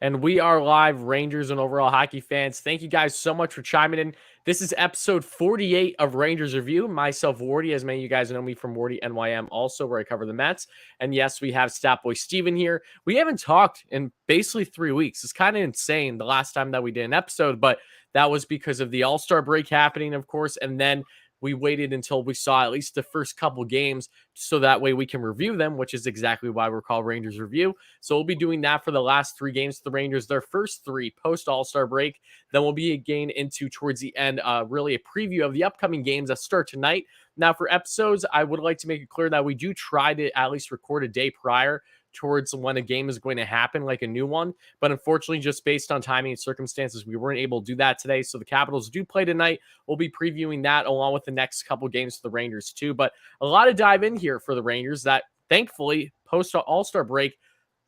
And we are live, Rangers and overall hockey fans. Thank you guys so much for chiming in. This is episode 48 of Rangers Review. Myself, Wardy, as many of you guys know me from Wardy NYM, also where I cover the Mets. And yes, we have Stat Boy Steven here. We haven't talked in basically 3 weeks. It's kind of insane the last time that we did an episode, but that was because of the All-Star break happening, of course, and then we waited until we saw at least the first couple games so that way we can review them, which is exactly why we're called Rangers Review. So we'll be doing that for the last 3 games of the Rangers, their first 3 post All-Star break. Then we'll be again into towards the end, really a preview of the upcoming games that start tonight. Now for episodes, I would like to make it clear that we do try to at least record a day prior towards when a game is going to happen, like a new one. But unfortunately, just based on timing and circumstances, we weren't able to do that today. So the Capitals do play tonight. We'll be previewing that along with the next couple games for the Rangers too. But a lot to dive in here for the Rangers that thankfully post All-Star break,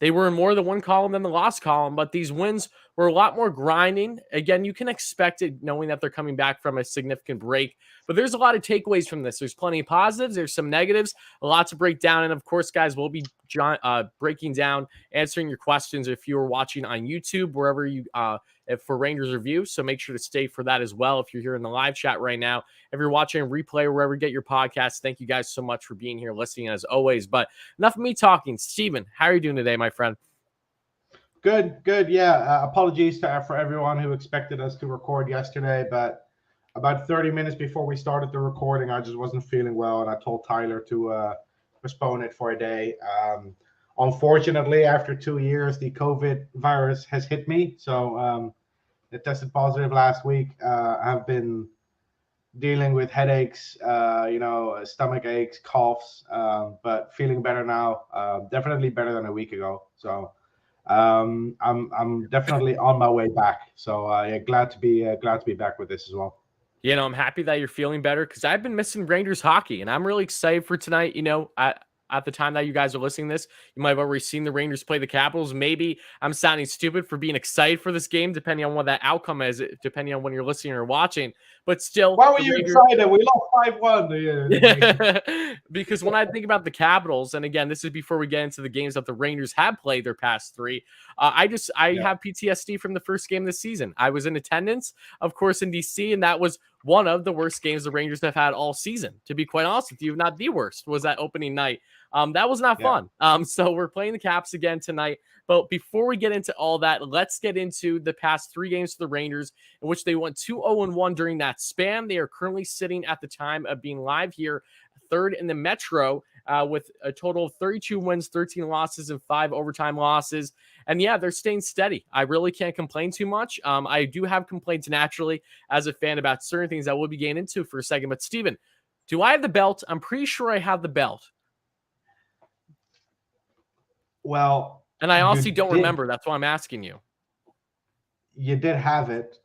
they were in more than one column than the loss column, but these wins were a lot more grinding. Again, you can expect it knowing that they're coming back from a significant break, but there's a lot of takeaways from this. There's plenty of positives. There's some negatives, a lot to break down. And of course, guys, we'll be breaking down, answering your questions if you are watching on YouTube, wherever you for Rangers Review. So make sure to stay for that as well. If you're here in the live chat right now, if you're watching a replay or wherever you get your podcasts, thank you guys so much for being here, listening as always. But enough of me talking. Steven, how are you doing today, my friend? Good. Yeah. Apologies for everyone who expected us to record yesterday, but about 30 minutes before we started the recording, I just wasn't feeling well, and I told Tyler to postpone it for a day. Unfortunately, after 2 years, the COVID virus has hit me. So it tested positive last week. I've been dealing with headaches, stomach aches, coughs, but feeling better now. Definitely better than a week ago. So I'm definitely on my way back. So yeah, glad to be back with this as well. I'm happy that you're feeling better because I've been missing Rangers hockey, and I'm really excited for tonight. At the time that you guys are listening to this, you might have already seen the Rangers play the Capitals. Maybe I'm sounding stupid for being excited for this game, depending on what that outcome is, depending on when you're listening or watching. But still, why were you excited? We lost 5-1. Because when I think about the Capitals, and again, this is before we get into the games that the Rangers have played their past 3, I have PTSD from the first game this season. I was in attendance, of course, in DC, and that was one of the worst games the Rangers have had all season. To be quite honest with you, if not the worst, was that opening night. That was not fun. So we're playing the Caps again tonight. But before we get into all that, let's get into the past 3 games for the Rangers, in which they went 2-0-1 during that span. They are currently sitting at the time of being live here, 3rd in the Metro, with a total of 32 wins, 13 losses, and 5 overtime losses. And yeah, they're staying steady. I really can't complain too much. I do have complaints naturally as a fan about certain things that we'll be getting into for a second. But Steven, do I have the belt? I'm pretty sure I have the belt. Well, and I honestly don't remember. That's why I'm asking you. You did have it.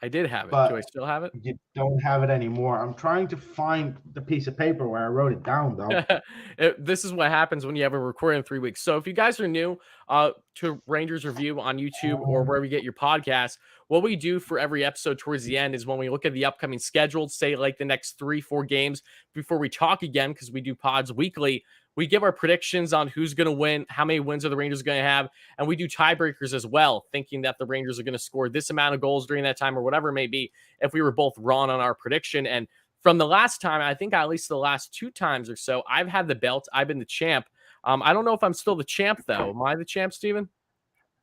I did have it. Do I still have it? You don't have it anymore. I'm trying to find the piece of paper where I wrote it down, though. This is what happens when you have a recording in 3 weeks. So if you guys are new to Rangers Review on YouTube or wherever you get your podcast, what we do for every episode towards the end is when we look at the upcoming schedule, say like the next 3-4 games before we talk again, because we do pods weekly, we give our predictions on who's going to win, how many wins are the Rangers going to have, and we do tiebreakers as well, thinking that the Rangers are going to score this amount of goals during that time or whatever it may be, if we were both wrong on our prediction. And from the last time, I think at least the last 2 times or so, I've had the belt. I've been the champ. I don't know if I'm still the champ, though. Am I the champ, Steven?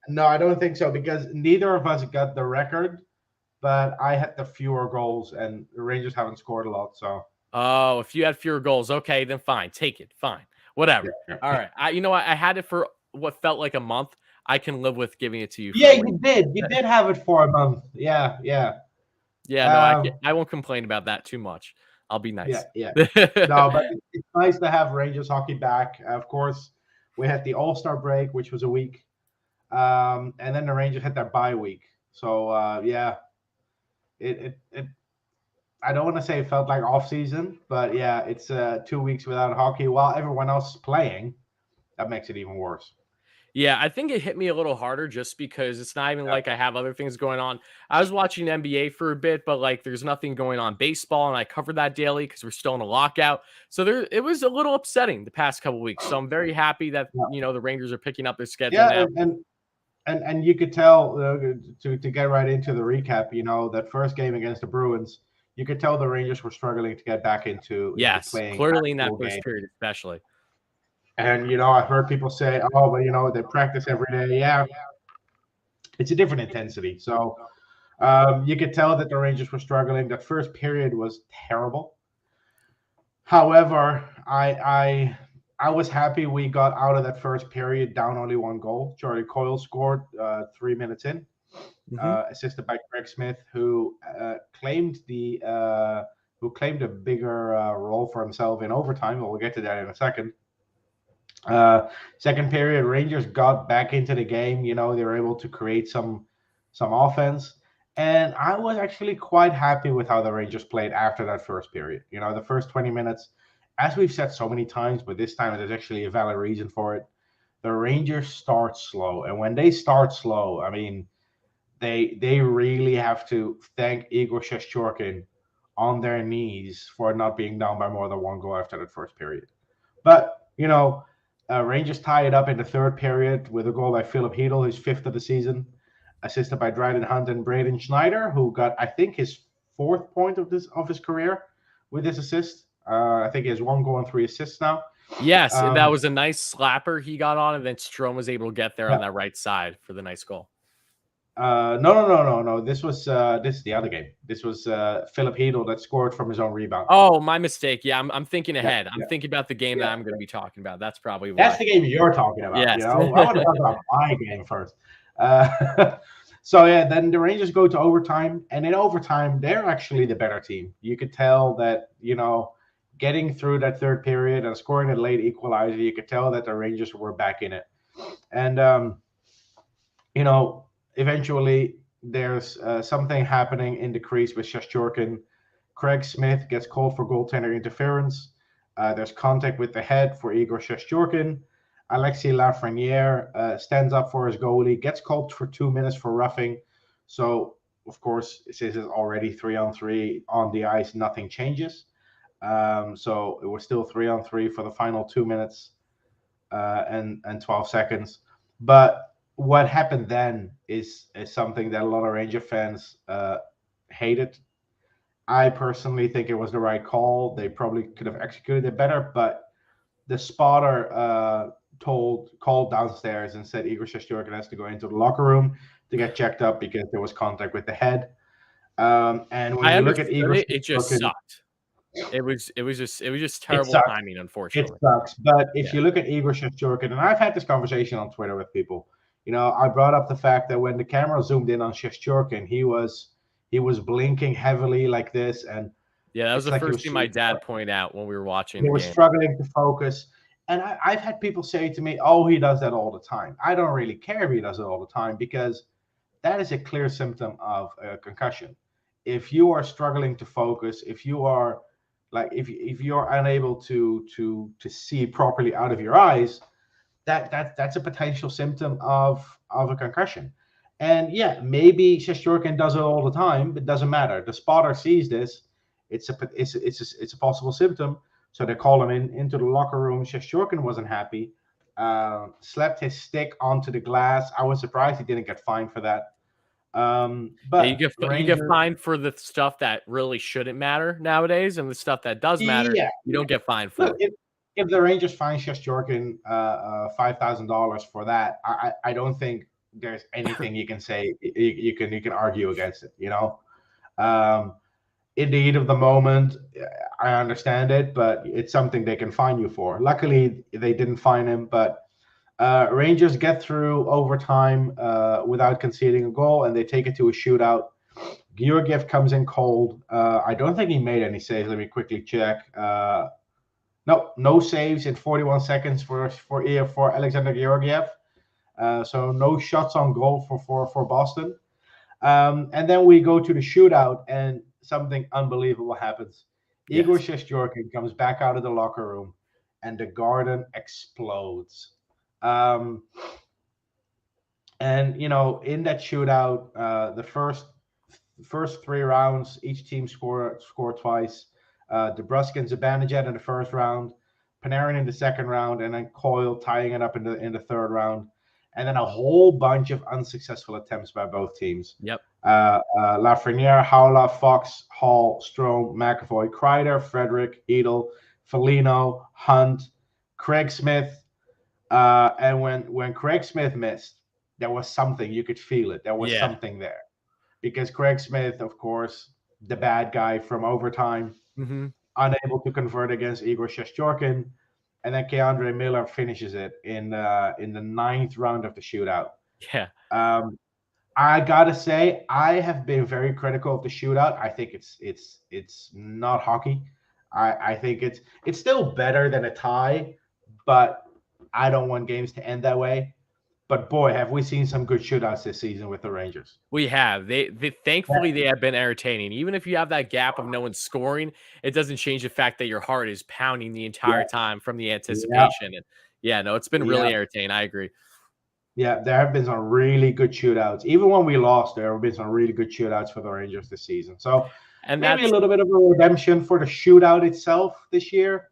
No, I don't think so, because neither of us got the record, but I had the fewer goals, and the Rangers haven't scored a lot, so. Oh, if you had fewer goals, okay, then fine. Take it. Fine. Whatever. Yeah. All right. You know what? I had it for what felt like a month. I can live with giving it to you. Yeah, you did. You did have it for a month. Yeah. No, I won't complain about that too much. I'll be nice. Yeah. No, but it's nice to have Rangers hockey back. Of course, we had the All-Star break, which was a week, and then the Rangers had their bye week. So yeah, it I don't want to say it felt like off season, but yeah, it's 2 weeks without hockey while everyone else is playing. That makes it even worse. Yeah, I think it hit me a little harder just because it's not even like I have other things going on. I was watching NBA for a bit, but like there's nothing going on baseball, and I covered that daily because we're still in a lockout. So it was a little upsetting the past couple of weeks. So I'm very happy that the Rangers are picking up their schedule now. and you could tell to get right into the recap. That first game against the Bruins, you could tell the Rangers were struggling to get back into Yes, playing clearly in that actual first game. period, especially. And I've heard people say, "Oh, but they practice every day." Yeah, it's a different intensity. So you could tell that the Rangers were struggling. That first period was terrible. However, I was happy we got out of that first period down only one goal. Charlie Coyle scored 3 minutes in, assisted by Craig Smith, who claimed a bigger role for himself in overtime. We'll get to that in a second. Second period, Rangers got back into the game. They were able to create some offense. And I was actually quite happy with how the Rangers played after that first period. The first 20 minutes, as we've said so many times, but this time there's actually a valid reason for it. The Rangers start slow. And when they start slow, I mean, they really have to thank Igor Shesterkin on their knees for not being down by more than one goal after that first period. But, Rangers tie it up in the third period with a goal by Philip Hedl, his fifth of the season, assisted by Dryden Hunt and Braden Schneider, who got, I think, his fourth point of his career with this assist. I think he has 1 goal and 3 assists now. Yes, and that was a nice slapper he got on, and then Strome was able to get there on that right side for the nice goal. No. This is the other game. This was Philip Hedl that scored from his own rebound. Oh, my mistake. Yeah, I'm thinking ahead. I'm thinking about the game that I'm going to be talking about. That's probably why. That's the game you're talking about. Yes. I want to talk about my game first. So then the Rangers go to overtime, and in overtime, they're actually the better team. You could tell that, getting through that third period and scoring a late equalizer, you could tell that the Rangers were back in it. And, eventually there's something happening in the crease with Shesterkin. Craig Smith gets called for goaltender interference. There's contact with the head for Igor Shesterkin. Alexis Lafreniere stands up for his goalie, gets called for 2 minutes for roughing. So, of course, since it's already 3-on-3 on the ice, nothing changes. So it was still 3-on-3 for the final 2 minutes and 12 seconds. But what happened then is something that a lot of Ranger fans hated. I personally think it was the right call. They probably could have executed it better, but the spotter called downstairs and said Igor Shesterkin has to go into the locker room to get checked up because there was contact with the head. And when you look at Igor, it just sucked. It was just terrible timing, unfortunately. It sucks. But if you look at Igor Shesterkin, and I've had this conversation on Twitter with people, I brought up the fact that when the camera zoomed in on Shesterkin, he was blinking heavily like this, and that was the first thing my dad pointed out when we were watching. He was struggling to focus, and I've had people say to me, "Oh, he does that all the time." I don't really care if he does it all the time because that is a clear symptom of a concussion. If you are struggling to focus, if you are if you're unable to see properly out of your eyes, that's a potential symptom of a concussion. And maybe Shesterkin does it all the time, but it doesn't matter. The spotter sees this. It's a possible symptom, so they call him into the locker room. Shesterkin wasn't happy. Slapped his stick onto the glass. I was surprised he didn't get fined for that. But you get fined for the stuff that really shouldn't matter nowadays, and the stuff that does matter, you don't get fined for. Look, if the Rangers fine Shesterkin $5,000 for that, I don't think there's anything you can say you can argue against it. In the heat of the moment, I understand it, but it's something they can fine you for. Luckily, they didn't fine him, but Rangers get through overtime without conceding a goal, and they take it to a shootout. Georgiev comes in cold. I don't think he made any saves. Let me quickly check. No saves in 41 seconds for Alexander Georgiev. So no shots on goal for Boston. And then we go to the shootout, and something unbelievable happens. Igor Shesterkin comes back out of the locker room, and the garden explodes. And in that shootout, the first 3 rounds, each team scored twice. DeBrusk and Zibanejad in the first round, Panarin in the second round, and then Coyle tying it up in the third round. and then a whole bunch of unsuccessful attempts by both teams. Yep. Lafreniere, Haula, Fox, Hall, Strome, McAvoy, Kreider, Frederick, Edel, Foligno, Hunt, Craig Smith. And when Craig Smith missed, there was something. You could feel it. There was something there. Because Craig Smith, of course, the bad guy from overtime, unable to convert against Igor Shesterkin. And then Keandre Miller finishes it in the ninth round of the shootout. Yeah. I gotta say, I have been very critical of the shootout. I think it's not hockey. I think it's still better than a tie, but I don't want games to end that way. But boy, have we seen some good shootouts this season with the Rangers. We have. They thankfully they have been entertaining. Even if you have that gap of no one scoring, it doesn't change the fact that your heart is pounding the entire time from the anticipation. And it's been really entertaining. I agree. Yeah, there have been some really good shootouts. Even when we lost, there have been some really good shootouts for the Rangers this season. So and maybe a little bit of a redemption for the shootout itself this year.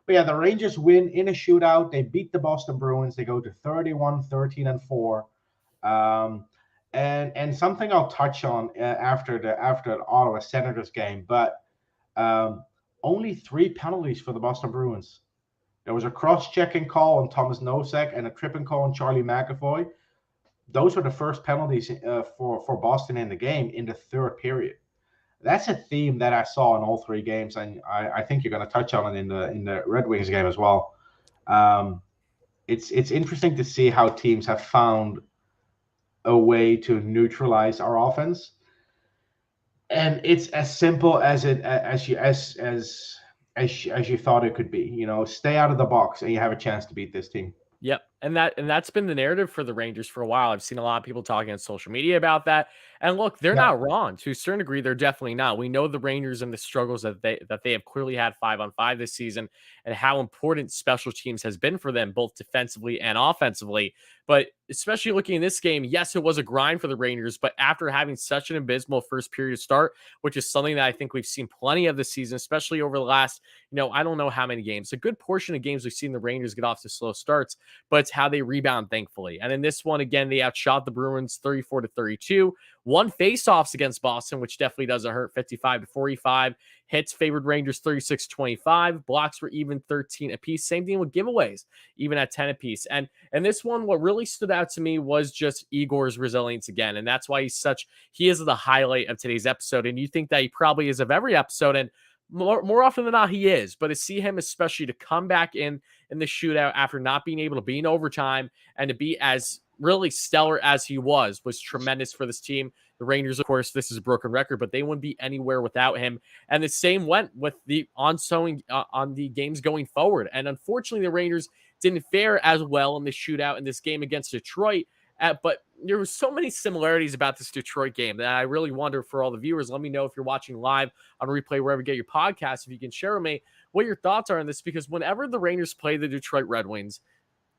But yeah, the Rangers win in a shootout. They beat the Boston Bruins. They go to 31-13-4. And something I'll touch on after the Ottawa Senators game, but only 3 penalties for the Boston Bruins. There was a cross-checking call on Thomas Nosek and a tripping call on Charlie McAvoy. Those were the first penalties for Boston in the game in the third period. That's a theme that I saw in all 3 games, and I think you're going to touch on it in the Red Wings game as well. It's interesting to see how teams have found a way to neutralize our offense, and it's as simple as you thought it could be. Stay out of the box, and you have a chance to beat this team. Yep. And that's been the narrative for the Rangers for a while. I've seen a lot of people talking on social media about that. And look, they're not wrong. To a certain degree, they're definitely not. We know the Rangers and the struggles that they have clearly had 5-on-5 this season and how important special teams has been for them, both defensively and offensively. But especially looking in this game, yes, it was a grind for the Rangers, but after having such an abysmal first period start, which is something that I think we've seen plenty of this season, especially over the last, I don't know how many games. A good portion of games we've seen the Rangers get off to slow starts, but it's how they rebound, thankfully. And in this one, again, they outshot the Bruins 34-32. Won faceoffs against Boston, which definitely doesn't hurt, 55-45. Hits favored Rangers 36-25. Blocks were even 13 apiece. Same thing with giveaways, even at 10 apiece. And this one, what really stood out to me was just Igor's resilience again. And that's why he is the highlight of today's episode. And you think that he probably is of every episode. And more often than not, he is. But to see him, especially to come back in the shootout after not being able to be in overtime and to be as really stellar as he was tremendous for this team. The Rangers, of course, this is a broken record, but they wouldn't be anywhere without him. And the same went with the on the games going forward. And unfortunately, the Rangers didn't fare as well in the shootout in this game against Detroit. But there were so many similarities about this Detroit game that I really wonder for all the viewers. Let me know if you're watching live on replay, wherever you get your podcast, if you can share with me what your thoughts are on this, because whenever the Rangers play the Detroit Red Wings,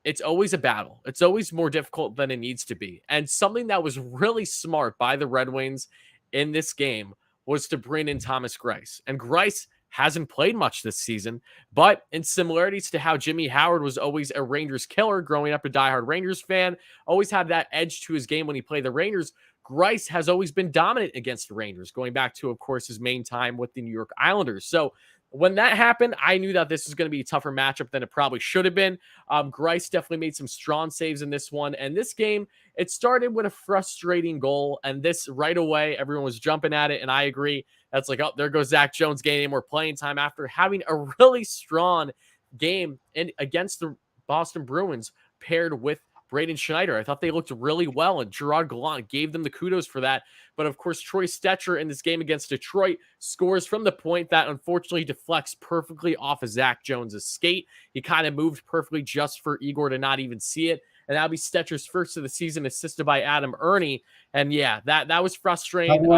it's always a battle. It's always more difficult than it needs to be. And something that was really smart by the Red Wings in this game was to bring in Thomas Greiss. And Greiss hasn't played much this season, but in similarities to how Jimmy Howard was always a Rangers killer growing up, a diehard Rangers fan, always had that edge to his game when he played the Rangers, Greiss has always been dominant against the Rangers, going back to, of course, his main time with the New York Islanders. So when that happened, I knew that this was going to be a tougher matchup than it probably should have been. Greiss definitely made some strong saves in this one. And this game, it started with a frustrating goal. And this right away, everyone was jumping at it. And I agree. That's like, oh, there goes Zach Jones gaining more playing time after having a really strong game against the Boston Bruins paired with Braden Schneider. I thought they looked really well, and Gerard Gallant gave them the kudos for that. But of course, Troy Stecher in this game against Detroit scores from the point that unfortunately deflects perfectly off of Zach Jones' skate. He kind of moved perfectly just for Igor to not even see it. And that'll be Stecher's first of the season, assisted by Adam Ernie. And yeah, that was frustrating.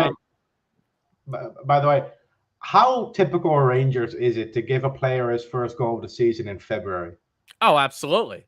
By the way, how typical Rangers is it to give a player his first goal of the season in February? Oh, absolutely.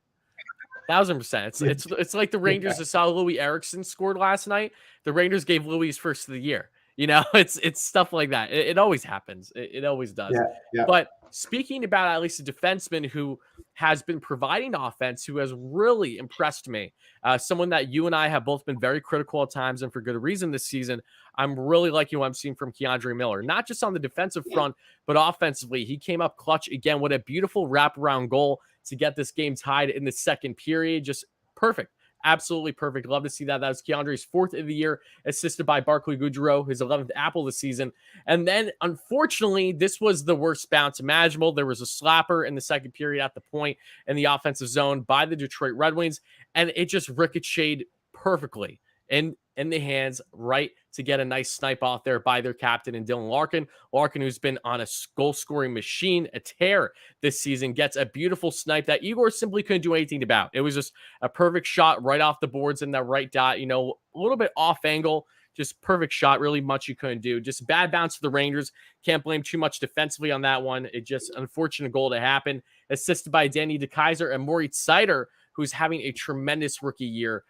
1,000%. It's like the Rangers that saw Louis Eriksson scored last night. The Rangers gave Louis his first of the year. It's stuff like that. It always happens. It always does. Yeah, yeah. But speaking about at least a defenseman who has been providing offense, who has really impressed me, someone that you and I have both been very critical at times and for good reason this season. I'm really liking what I'm seeing from Keandre Miller, not just on the defensive front, but offensively. He came up clutch again. What a beautiful wraparound goal to get this game tied in the second period. Just perfect. Absolutely perfect. Love to see that. That was Keandre's 4th of the year, assisted by Barclay Goodrow, his 11th apple this season. And then, unfortunately, this was the worst bounce imaginable. There was a slapper in the second period at the point in the offensive zone by the Detroit Red Wings, and it just ricocheted perfectly in the hands right to get a nice snipe off there by their captain and Dylan Larkin. Larkin, who's been on a goal-scoring machine, a tear this season, gets a beautiful snipe that Igor simply couldn't do anything about. It was just a perfect shot right off the boards in that right dot, a little bit off angle, just perfect shot, really much you couldn't do. Just bad bounce to the Rangers. Can't blame too much defensively on that one. It just unfortunate goal to happen. Assisted by Danny DeKaiser and Moritz Seider, who's having a tremendous rookie year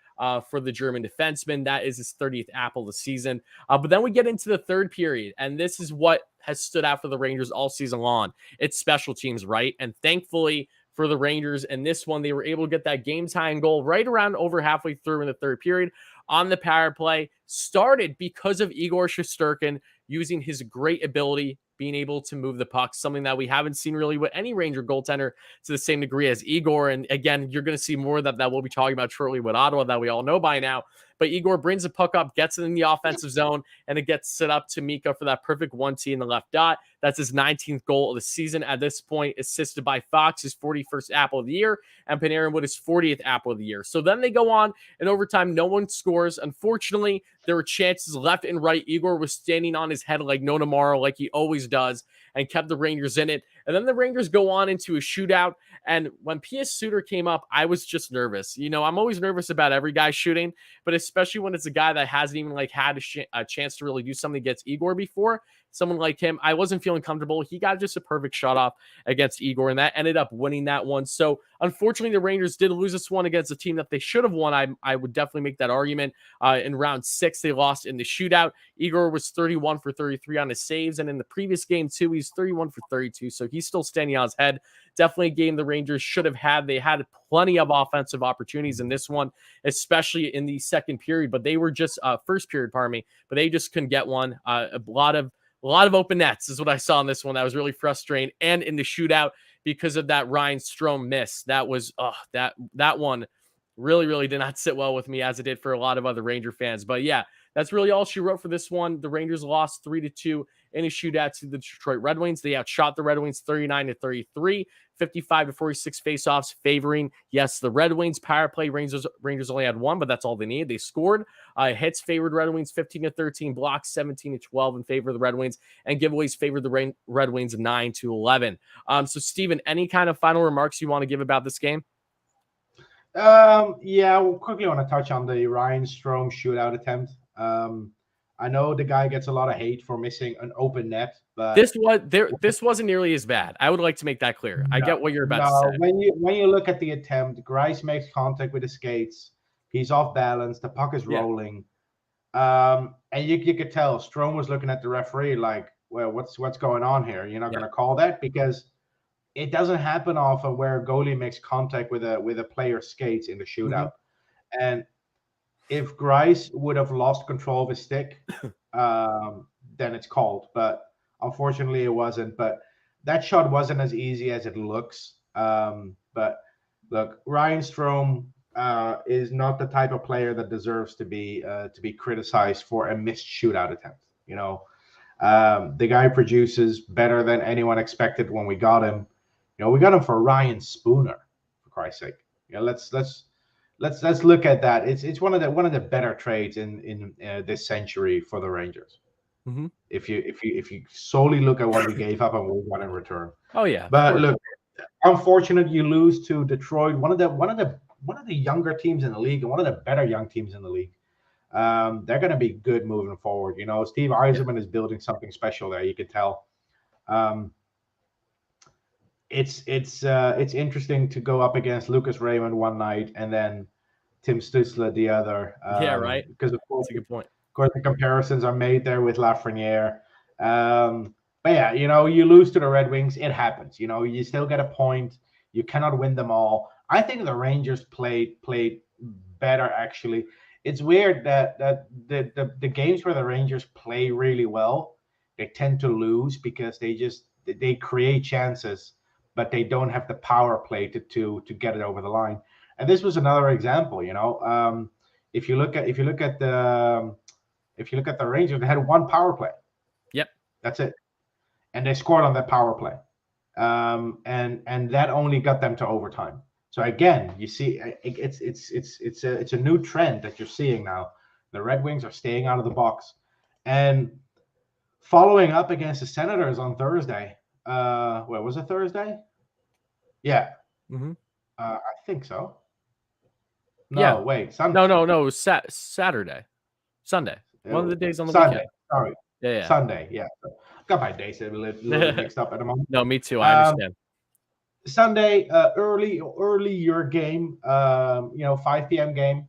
for the German defenseman. That is his 30th apple of the season. But then we get into the third period, and this is what has stood out for the Rangers all season long. It's special teams, right? And thankfully for the Rangers in this one, they were able to get that game-tying goal right around over halfway through in the third period on the power play. Started because of Igor Shesterkin using his great ability, being able to move the puck, something that we haven't seen really with any Ranger goaltender to the same degree as Igor. And again, you're going to see more of that we'll be talking about shortly with Ottawa that we all know by now. But Igor brings the puck up, gets it in the offensive zone, and it gets set up to Mika for that perfect 1T in the left dot. That's his 19th goal of the season at this point, assisted by Fox, his 41st apple of the year, and Panarin with his 40th apple of the year. So then they go on in overtime. No one scores. Unfortunately, there were chances left and right. Igor was standing on his head like no tomorrow, like he always does, and kept the Rangers in it. And then the Rangers go on into a shootout. And when P.S. Suter came up, I was just nervous. I'm always nervous about every guy shooting, but especially when it's a guy that hasn't even had a chance to really do something against Igor before. Someone like him, I wasn't feeling comfortable. He got just a perfect shot off against Igor, and that ended up winning that one. So unfortunately, the Rangers did lose this one against a team that they should have won. I would definitely make that argument. In round 6, they lost in the shootout. Igor was 31 for 33 on his saves, and in the previous game too, he's 31 for 32. So he's still standing on his head. Definitely a game the Rangers should have had. They had plenty of offensive opportunities in this one, especially in the second period. But they were just first period, pardon me. But they just couldn't get one. A lot of open nets is what I saw in this one. That was really frustrating. And in the shootout, because of that Ryan Strome miss, that was that one really, really did not sit well with me, as it did for a lot of other Ranger fans. But yeah, that's really all she wrote for this one. The Rangers lost 3-2 in a shootout to the Detroit Red Wings. They outshot the Red Wings 39-33, 55-46 faceoffs, favoring, yes, the Red Wings. Power play, Rangers only had one, but that's all they needed. They scored. Hits favored Red Wings 15-13, blocks 17-12 in favor of the Red Wings, and giveaways favored the Red Wings 9-11. So, Steven, any kind of final remarks you want to give about this game? Yeah, we'll quickly want to touch on the Ryan Strome shootout attempt. I know the guy gets a lot of hate for missing an open net, but this wasn't nearly as bad. I would like to make that clear. I get what you're about to say. When you look at the attempt, Grice makes contact with his skates. He's off balance. The puck is rolling. And you could tell Strome was looking at the referee like, well, what's going on here? You're not going to call that? Because it doesn't happen often where a goalie makes contact with a player's skates in the shootout. Mm-hmm. And if Grice would have lost control of his stick, then it's called. But unfortunately, it wasn't. But that shot wasn't as easy as it looks. But look, Ryan Strome is not the type of player that deserves to be criticized for a missed shootout attempt. The guy produces better than anyone expected when we got him. We got him for Ryan Spooner, for Christ's sake. Let's look at that. It's one of the better trades in this century for the Rangers. Mm-hmm. If you solely look at what we gave up and what we got in return. Oh yeah. But look, unfortunate you lose to Detroit, one of the younger teams in the league and one of the better young teams in the league. They're going to be good moving forward. Steve Yzerman is building something special there. You could tell. It's interesting to go up against Lucas Raymond one night and then Tim Stützle the other. Yeah, right. Because of course, that's a good point. course, the comparisons are made there with Lafreniere. But yeah, you lose to the Red Wings. It happens. You still get a point. You cannot win them all. I think the Rangers played better actually. It's weird that the games where the Rangers play really well, they tend to lose because they create chances, but they don't have the power play to get it over the line. And this was another example. If you look at the Rangers, they had one power play. Yep. That's it, and they scored on that power play, and that only got them to overtime. So again, you see, it's a new trend that you're seeing now. The Red Wings are staying out of the box, and following up against the Senators on Thursday. What was it, Thursday? Yeah, Mm-hmm. I think so. No, Yeah. wait, Sunday. No. It was Saturday, Sunday. One of the days on the Sunday. weekend. Sorry. Yeah. Sunday. Yeah. Got my days a little bit mixed up at the moment. No, me too. I understand. Sunday, early your game. 5 p.m. game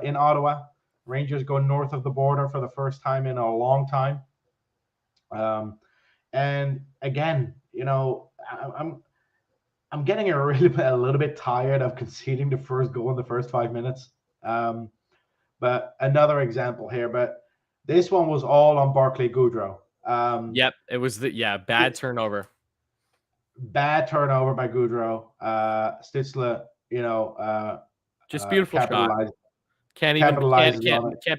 in Ottawa. Rangers go north of the border for the first time in a long time. And again, I'm getting a little bit tired of conceding the first goal in the first 5 minutes. But another example here, but this one was all on Barclay Goodrow. Yep, it was bad turnover. Bad turnover by Goodrow. Stützle, just beautiful shot. Can't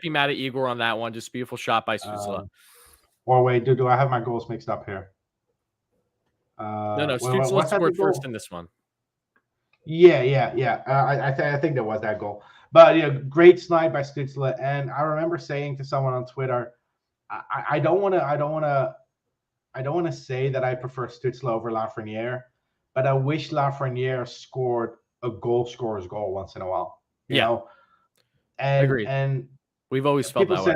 be mad at Igor on that one. Just beautiful shot by Stützle. Or wait, do I have my goals mixed up here? No. Stützle scored first in this one. Yeah. I think there was that goal. But great snipe by Stützle. And I remember saying to someone on Twitter, I don't want to say that I prefer Stützle over Lafreniere, but I wish Lafreniere scored a goal scorer's goal once in a while. You know? And agreed. And we've always felt that way.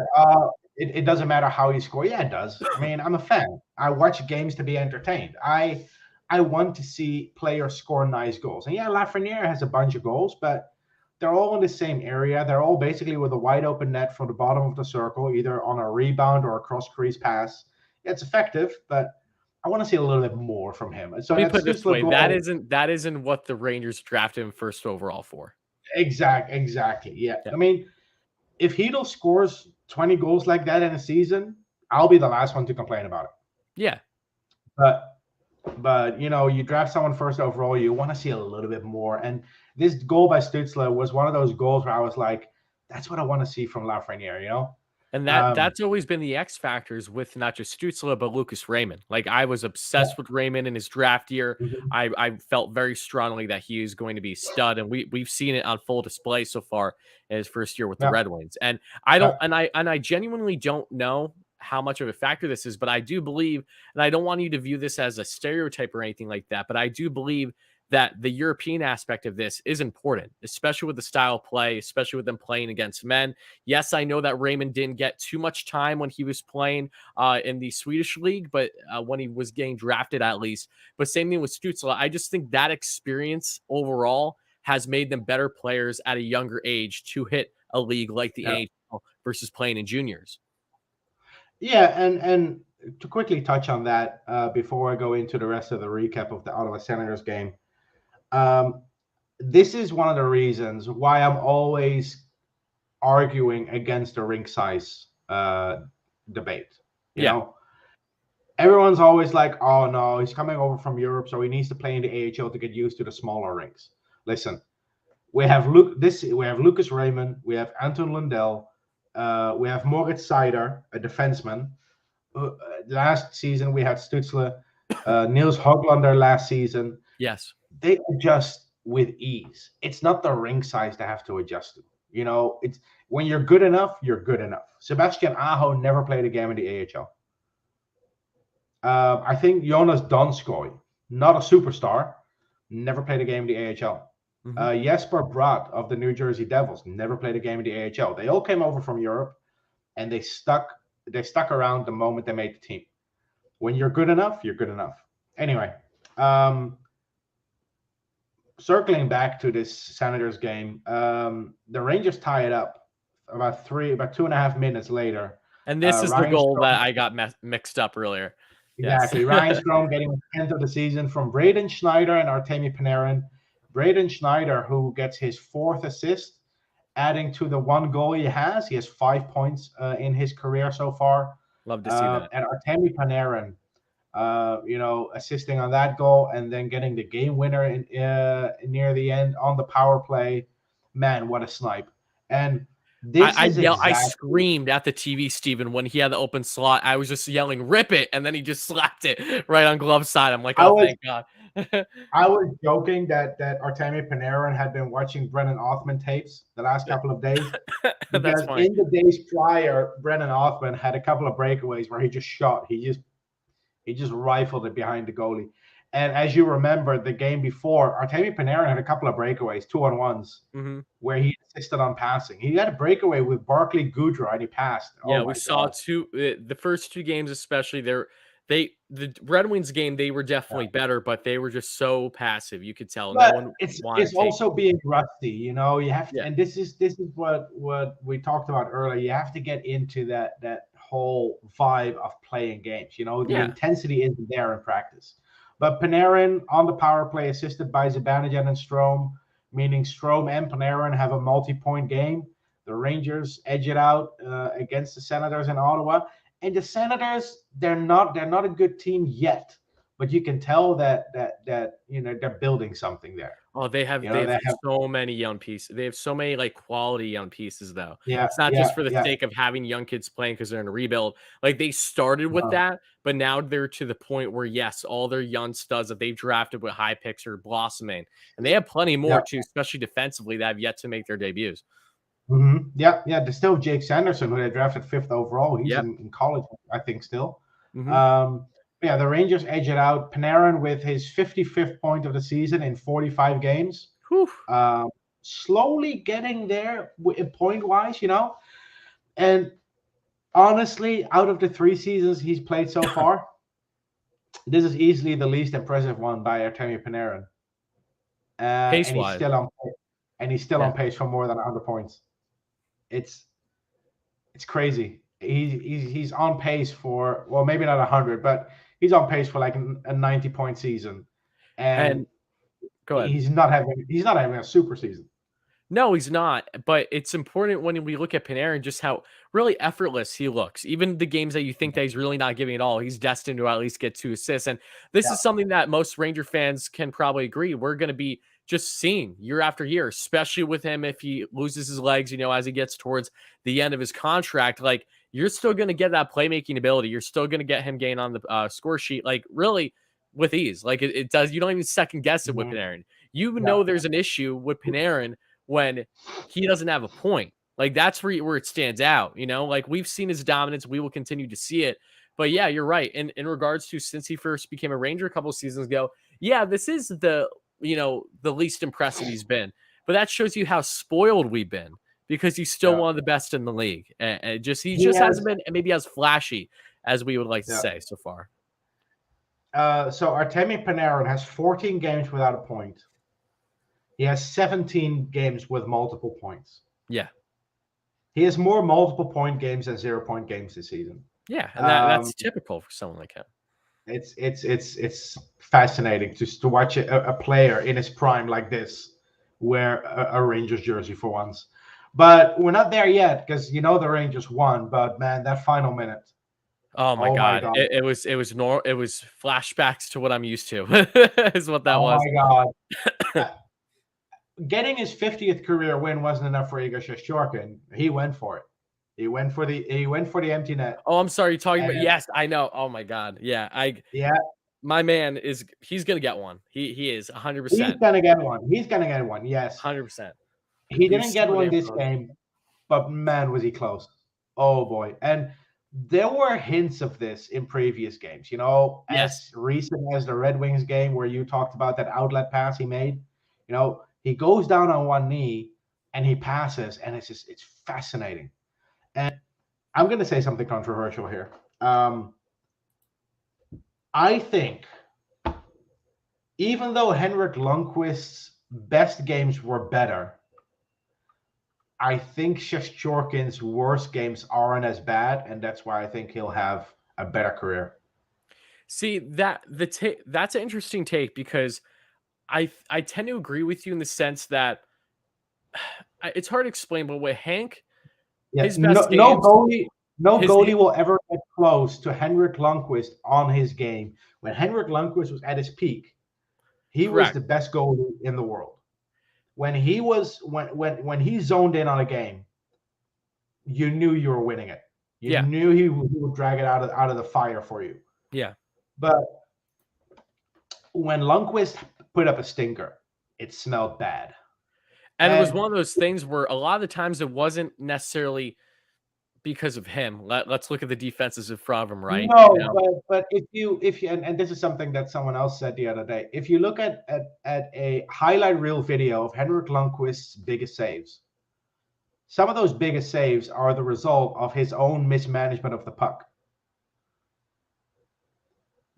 It doesn't matter how you score. Yeah, it does. I mean, I'm a fan. I watch games to be entertained. I want to see players score nice goals. And yeah, Lafreniere has a bunch of goals, but they're all in the same area. They're all basically with a wide open net from the bottom of the circle, either on a rebound or a cross crease pass. Yeah, it's effective, but I want to see a little bit more from him. So let me put it this way: that isn't what the Rangers drafted him first overall for. Exactly. Yeah. I mean, if Hedl scores 20 goals like that in a season, I'll be the last one to complain about it. Yeah. But you draft someone first overall, you want to see a little bit more. And this goal by Stützle was one of those goals where I was like, that's what I want to see from Lafreniere, And that's always been the X factors with not just Stützle, but Lucas Raymond. Like, I was obsessed with Raymond in his draft year. Mm-hmm. I felt very strongly that he is going to be a stud, and we've seen it on full display so far in his first year with the Red Wings. And I genuinely don't know how much of a factor this is, but I do believe, and I don't want you to view this as a stereotype or anything like that, but I do believe that the European aspect of this is important, especially with the style of play, especially with them playing against men. Yes, I know that Raymond didn't get too much time when he was playing in the Swedish league, but when he was getting drafted at least. But same thing with Stützle. I just think that experience overall has made them better players at a younger age to hit a league like the NHL versus playing in juniors. Yeah, and to quickly touch on that before I go into the rest of the recap of the Ottawa Senators game, this is one of the reasons why I'm always arguing against the rink size debate. You know, everyone's always like, "Oh no, he's coming over from Europe, so he needs to play in the AHL to get used to the smaller rinks." Listen, we have Lucas Raymond, we have Anton Lundell, we have Moritz Seider, a defenseman. Last season we had Stützle, Nils Höglander last season. Yes. They adjust with ease. It's not the ring size to have to adjust to. It's when you're good enough, you're good enough. Sebastian Aho never played a game in the AHL. I think Jonas Donskoy, not a superstar, never played a game in the AHL. Mm-hmm. Jesper Bratt of the New Jersey Devils never played a game in the AHL. They all came over from Europe, and they stuck around the moment they made the team. When you're good enough, you're good enough. Anyway, circling back to this Senators game, the Rangers tie it up about 2.5 minutes later. And this is the Ryan goal Strome, that I got mixed up earlier. Yes. exactly. Ryan Strome getting his 10th of the season from Braden Schneider and Artemi Panarin. Braden Schneider, who gets his 4th assist, adding to the 1 goal he has. He has 5 points in his career so far. Love to see that. And Artemi Panarin, assisting on that goal and then getting the game winner in, near the end on the power play. Man, what a snipe! And this is I screamed at the TV, Steven, when he had the open slot. I was just yelling, "Rip it!" And then he just slapped it right on glove side. I'm like, "Oh, thank God." I was joking that Artemi Panarin had been watching Brennan Othman tapes the last couple of days. That's Because funny. in the days prior, Brennan Othman had a couple of breakaways where he just shot. He just rifled it behind the goalie. And as you remember, the game before, Artemi Panarin had a couple of breakaways, 2-on-1s, where he assisted on passing. He had a breakaway with Barclay Goodrow, and he passed. Yeah, Oh we my saw God. the first 2 games, especially. The Red Wings game, they were definitely better, but they were just so passive. You could tell no But one wanted it's to take. also being rusty. You have to, Yeah, and this is what we talked about earlier. You have to get into that whole vibe of playing games. The yeah. intensity isn't there in practice. But Panarin on the power play, assisted by Zibanejad and Strome, meaning Strome and Panarin have a multi-point game. The Rangers edge it out against the Senators in Ottawa, and the Senators they're not a good team yet, but you can tell that they're building something there. Oh, they have They have so many young pieces. They have so many like quality young pieces, though. yeah It's not yeah just for the yeah sake of having young kids playing because they're in a rebuild. Like they started with no. that, but now they're to the point where yes, all their young studs that they've drafted with high picks are blossoming, and they have plenty more Yeah. too, especially defensively that have yet to make their debuts. Yeah. There's still Jake Sanderson, who they drafted 5th overall. He's Yep. in college, I think, still. Mm-hmm. Yeah, the Rangers edge it out. Panarin with his 55th point of the season in 45 games. Whew. Slowly getting there point-wise, And honestly, out of the 3 seasons he's played so far, this is easily the least impressive one by Artemi Panarin. And he's Pace-wise. still on Yeah. on pace for more than 100 points. It's crazy. He's on pace for, well, maybe not 100, but he's on pace for like a 90-point season, and go ahead. he's not having a super season. No, he's not. But it's important when we look at Panarin just how really effortless he looks. Even the games that you think that he's really not giving it all, he's destined to at least get 2 assists. And this is something that most Ranger fans can probably agree. We're going to be just seeing year after year, especially with him if he loses his legs, as he gets towards the end of his contract. Like, you're still going to get that playmaking ability. You're still going to get him gain on the score sheet, like really with ease. Like it does. You don't even second guess it with Panarin. You know there's an issue with Panarin when he doesn't have a point. Like that's where it stands out, like we've seen his dominance. We will continue to see it. But yeah, you're right. And in regards to since he first became a Ranger a couple of seasons ago, yeah, this is the least impressive he's been. But that shows you how spoiled we've been because he's still one of the best in the league. And he just hasn't been maybe as flashy as we would like to say so far. So Artemi Panarin has 14 games without a point. He has 17 games with multiple points. Yeah. He has more multiple point games than 0-point games this season. Yeah, and that's typical for someone like him. It's fascinating just to watch a player in his prime like this wear a Rangers jersey for once. But we're not there yet because the Rangers won. But man, that final minute. Oh my God. It was flashbacks to what I'm used to is what that was. Oh my God. Getting his 50th career win wasn't enough for Igor Shesterkin. He went for it. He went for the empty net. Oh, I'm sorry. You're talking about, yes, I know. Oh my God. Yeah. My man he's going to get one. He is 100%. He's going to get one. Yes. 100%. He didn't get one this game, but man, was he close. Oh boy. And there were hints of this in previous games, as recent as the Red Wings game where you talked about that outlet pass he made. He goes down on one knee and he passes, and it's fascinating. And I'm going to say something controversial here. I think even though Henrik Lundqvist's best games were better, I think Shesterkin's worst games aren't as bad, and that's why I think he'll have a better career. See, that's an interesting take because I tend to agree with you in the sense that it's hard to explain, but with Hank, Yeah, his best games, no his goalie will ever get close to Henrik Lundqvist on his game. When Henrik Lundqvist was at his peak, he was correct. the best goalie in the world. When he zoned in on a game, you knew you were winning it. You Yeah. knew he would drag it out of the fire for you. Yeah. But when Lundqvist put up a stinker, it smelled bad. And it was And one of those things where a lot of the times it wasn't necessarily because of him. Let's look at the defenses in front of him, right? You no, know? but if you and this is something that someone else said the other day. If you look at a highlight reel video of Henrik Lundqvist's biggest saves, some of those biggest saves are the result of his own mismanagement of the puck.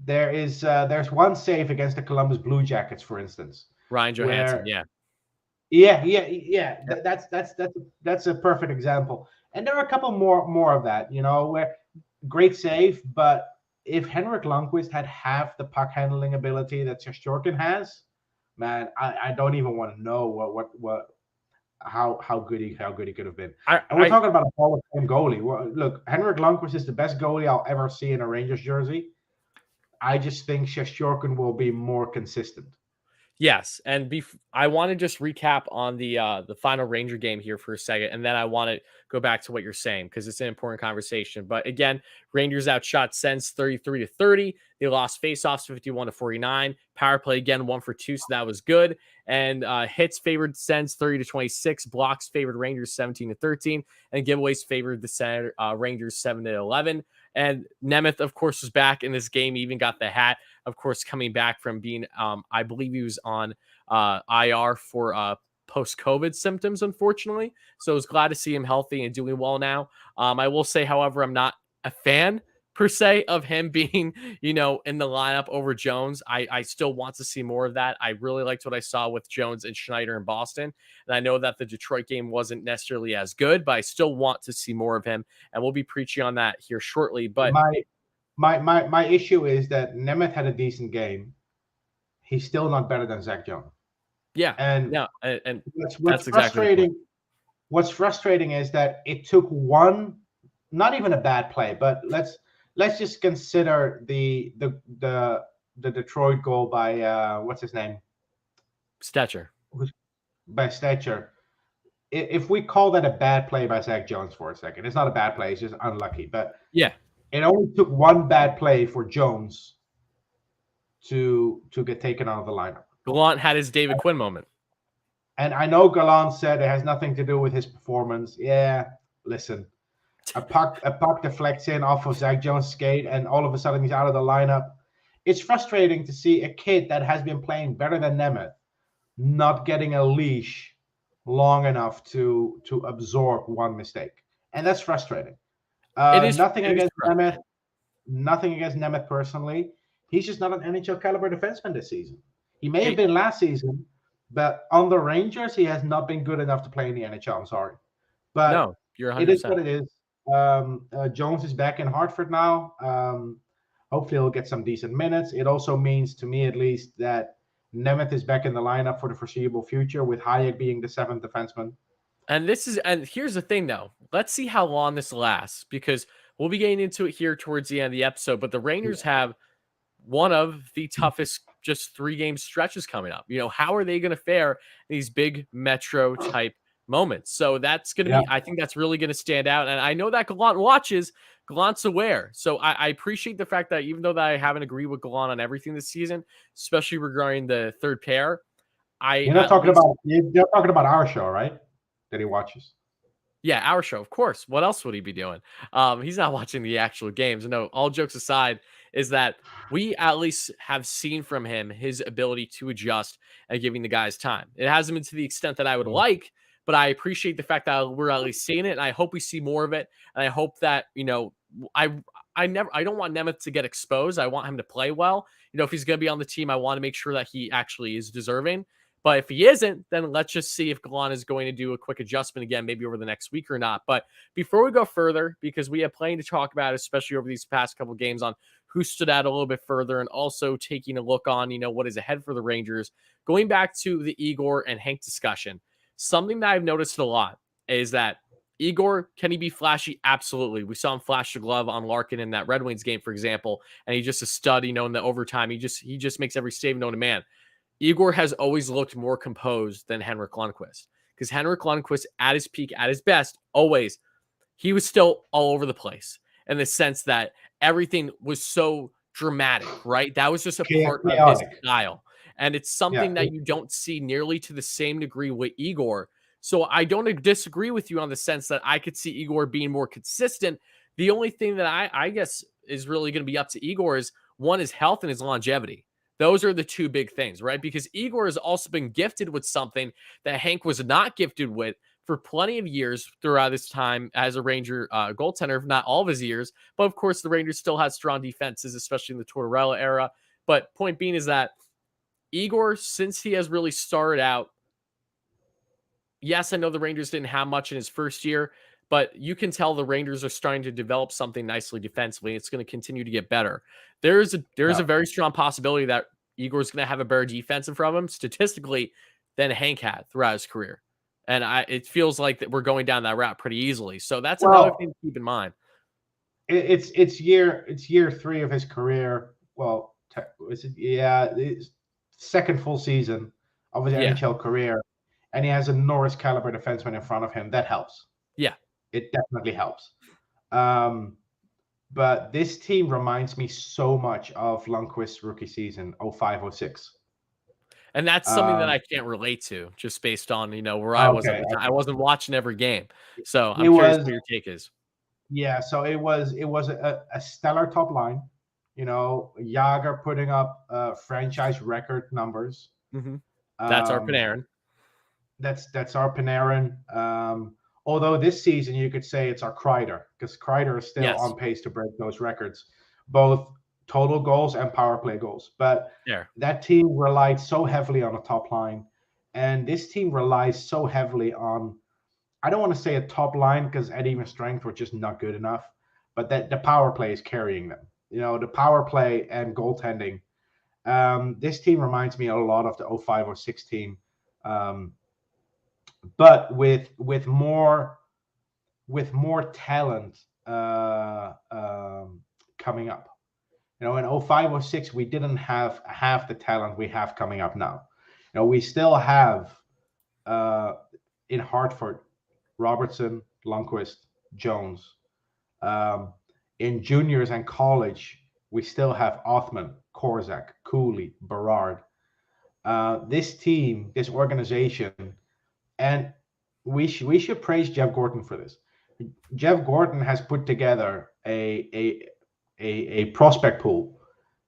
There's one save against the Columbus Blue Jackets, for instance, Ryan Johansson, where yeah. yeah. Yep. That's a perfect example. And there are a couple more of that, where great save, but if Henrik Lundqvist had half the puck handling ability that Shesterkin has, man, I don't even want to know how good he could have been. And we're I talking about a Hall of Fame goalie. Well, look, Henrik Lundqvist is the best goalie I'll ever see in a Rangers jersey. I just think Shesterkin will be more consistent. Yes, and I want to just recap on the final Ranger game here for a second, and then I want to go back to what you're saying because it's an important conversation. But again, Rangers outshot Sens 33-30. They lost faceoffs 51-49. Power play again 1 for 2, so that was good. And hits favored Sens 30-26. Blocks favored Rangers 17-13, and giveaways favored the Rangers 7-11. And Nemeth, of course, was back in this game. He even got the hat, of course, coming back from being, I believe he was on IR for post-COVID symptoms, unfortunately. So I was glad to see him healthy and doing well now. I will say, however, I'm not a fan per se of him being, in the lineup over Jones. I still want to see more of that. I really liked what I saw with Jones and Schneider in Boston. And I know that the Detroit game wasn't necessarily as good, but I still want to see more of him. And we'll be preaching on that here shortly. But my issue is that Nemeth had a decent game. He's still not better than Zach Jones. Yeah, And no, and what's that's exactly frustrating. What's frustrating is that it took one, not even a bad play, but let's just consider the Detroit goal by what's his name? Stetcher. By Stetcher. If we call that a bad play by Zach Jones for a second, it's not a bad play, it's just unlucky. But Yeah, it only took one bad play for Jones to get taken out of the lineup. Gallant had his David Quinn moment. And I know Gallant said it has nothing to do with his performance. Yeah, listen, a puck deflects in off of Zach Jones' skate, and all of a sudden he's out of the lineup. It's frustrating to see a kid that has been playing better than Nemeth not getting a leash long enough to absorb one mistake, and that's frustrating. Nothing against Nemeth, nothing against Nemeth personally. He's just not an NHL caliber defenseman this season. He may have been last season, but on the Rangers, he has not been good enough to play in the NHL. I'm sorry, but no, you're 100%. It is what it is. Jones is back in Hartford now. Hopefully, he'll get some decent minutes. It also means, to me at least, that Nemeth is back in the lineup for the foreseeable future, with Hayek being the seventh defenseman. And here's the thing, though. Let's see how long this lasts because we'll be getting into it here towards the end of the episode. But the Rangers have one of the toughest just 3-game stretches coming up. How are they going to fare in these big metro type moments? So that's going to be, I think that's really going to stand out. And I know that Gallant watches. Gallant's aware. So I appreciate the fact that even though that I haven't agreed with Gallant on everything this season, especially regarding the third pair, you're not talking about our show, right? That he watches. Yeah, our show, of course. What else would he be doing? He's not watching the actual games. No, all jokes aside, is that we at least have seen from him his ability to adjust and giving the guys time. It hasn't been to the extent that I would like, but I appreciate the fact that we're at least seeing it, and I hope we see more of it. And I hope that I don't want Nemeth to get exposed. I want him to play well. If he's going to be on the team, I want to make sure that he actually is deserving. But if he isn't, then let's just see if Gallant is going to do a quick adjustment again, maybe over the next week or not. But before we go further, because we have plenty to talk about, especially over these past couple games on who stood out a little bit further and also taking a look on, what is ahead for the Rangers, going back to the Igor and Hank discussion, something that I've noticed a lot is that Igor, can he be flashy? Absolutely. We saw him flash the glove on Larkin in that Red Wings game, for example, and he's just a stud, in the overtime. He just makes every save known to man. Igor has always looked more composed than Henrik Lundqvist, because Henrik Lundqvist, at his peak, at his best, always, he was still all over the place in the sense that everything was so dramatic, right? That was just a part of his style. And it's something that you don't see nearly to the same degree with Igor. So I don't disagree with you on the sense that I could see Igor being more consistent. The only thing that I guess is really going to be up to Igor is, one, his health and his longevity. Those are the two big things, right? Because Igor has also been gifted with something that Hank was not gifted with for plenty of years throughout his time as a Ranger goaltender, if not all of his years. But of course, the Rangers still had strong defenses, especially in the Tortorella era. But point being is that Igor, since he has really started out, yes, I know the Rangers didn't have much in his first year, but you can tell the Rangers are starting to develop something nicely defensively. It's going to continue to get better. There's a very strong possibility that Igor's going to have a better defense in front of him statistically than Hank had throughout his career. And it feels like that we're going down that route pretty easily. So that's another thing to keep in mind. It's year 3 of his career. Well, it's second full season of his NHL career, and he has a Norris caliber defenseman in front of him. That helps. Yeah, it definitely helps. But this team reminds me so much of Lundqvist's rookie season, 05-06. And that's something that I can't relate to, just based on, where I was at the time. I wasn't watching every game. So I'm curious what your take is. Yeah, so it was a stellar top line. Jágr putting up franchise record numbers. Mm-hmm. That's our Panarin. That's our Panarin. Although this season you could say it's our Kreider, because Kreider is still on pace to break those records, both total goals and power play goals. But that team relied so heavily on a top line, and this team relies so heavily on, I don't want to say a top line because at even strength we're just not good enough, but that the power play is carrying them. The power play and goaltending. This team reminds me a lot of the 05-06 team, but with more talent coming up. In 05-06 we didn't have half the talent we have coming up now. We still have in Hartford, Robertson, Lundqvist, Jones. In juniors and college, we still have Othman, Korczak, Cooley, Berard. This team, this organization, and we should praise Jeff Gorton for this. Jeff Gorton has put together a prospect pool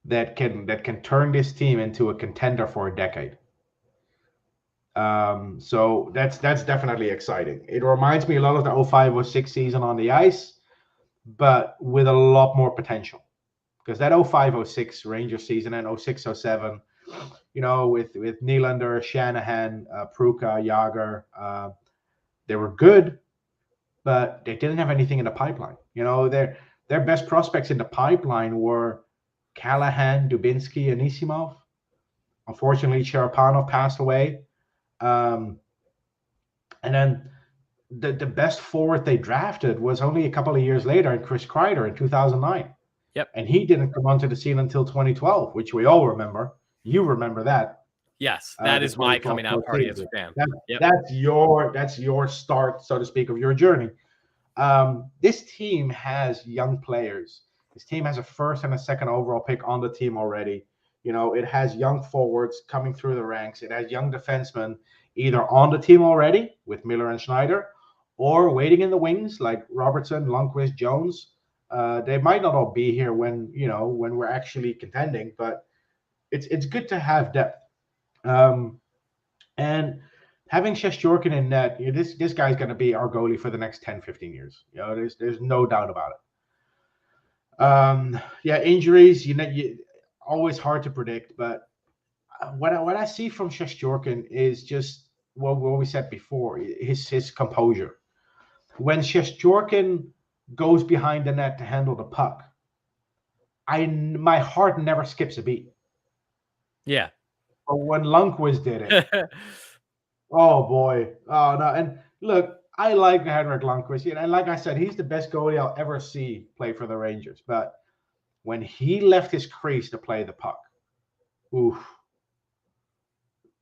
that can turn this team into a contender for a decade. So that's definitely exciting. It reminds me a lot of the 05-06 season on the ice, but with a lot more potential. Because that 05-06 Rangers season and 06-07, with Nylander, Shanahan, Pruka, Jágr, they were good, but they didn't have anything in the pipeline. Their best prospects in the pipeline were Callahan, Dubinsky, Anisimov. Unfortunately, Sharapanov passed away. And then the best forward they drafted was only a couple of years later in Chris Kreider in 2009. Yep. And he didn't come onto the scene until 2012, which we all remember. You remember that. Yes, that is my coming out party as a fan. That's your start, so to speak, of your journey. This team has young players. This team has a first and a second overall pick on the team already. It has young forwards coming through the ranks. It has young defensemen either on the team already with Miller and Schneider, or waiting in the wings like Robertson, Lundqvist, Jones. They might not all be here when we're actually contending, but it's good to have depth. And having Shesterkin in net, this guy's going to be our goalie for the next 10, 15 years. There's no doubt about it. Injuries, always hard to predict, but what I see from Shesterkin is just what we said before, his composure. When Shesterkin goes behind the net to handle the puck, my heart never skips a beat. Yeah. But when Lundqvist did it, oh boy, oh no! And look, I like Henrik Lundqvist, and like I said, he's the best goalie I'll ever see play for the Rangers. But when he left his crease to play the puck, oof,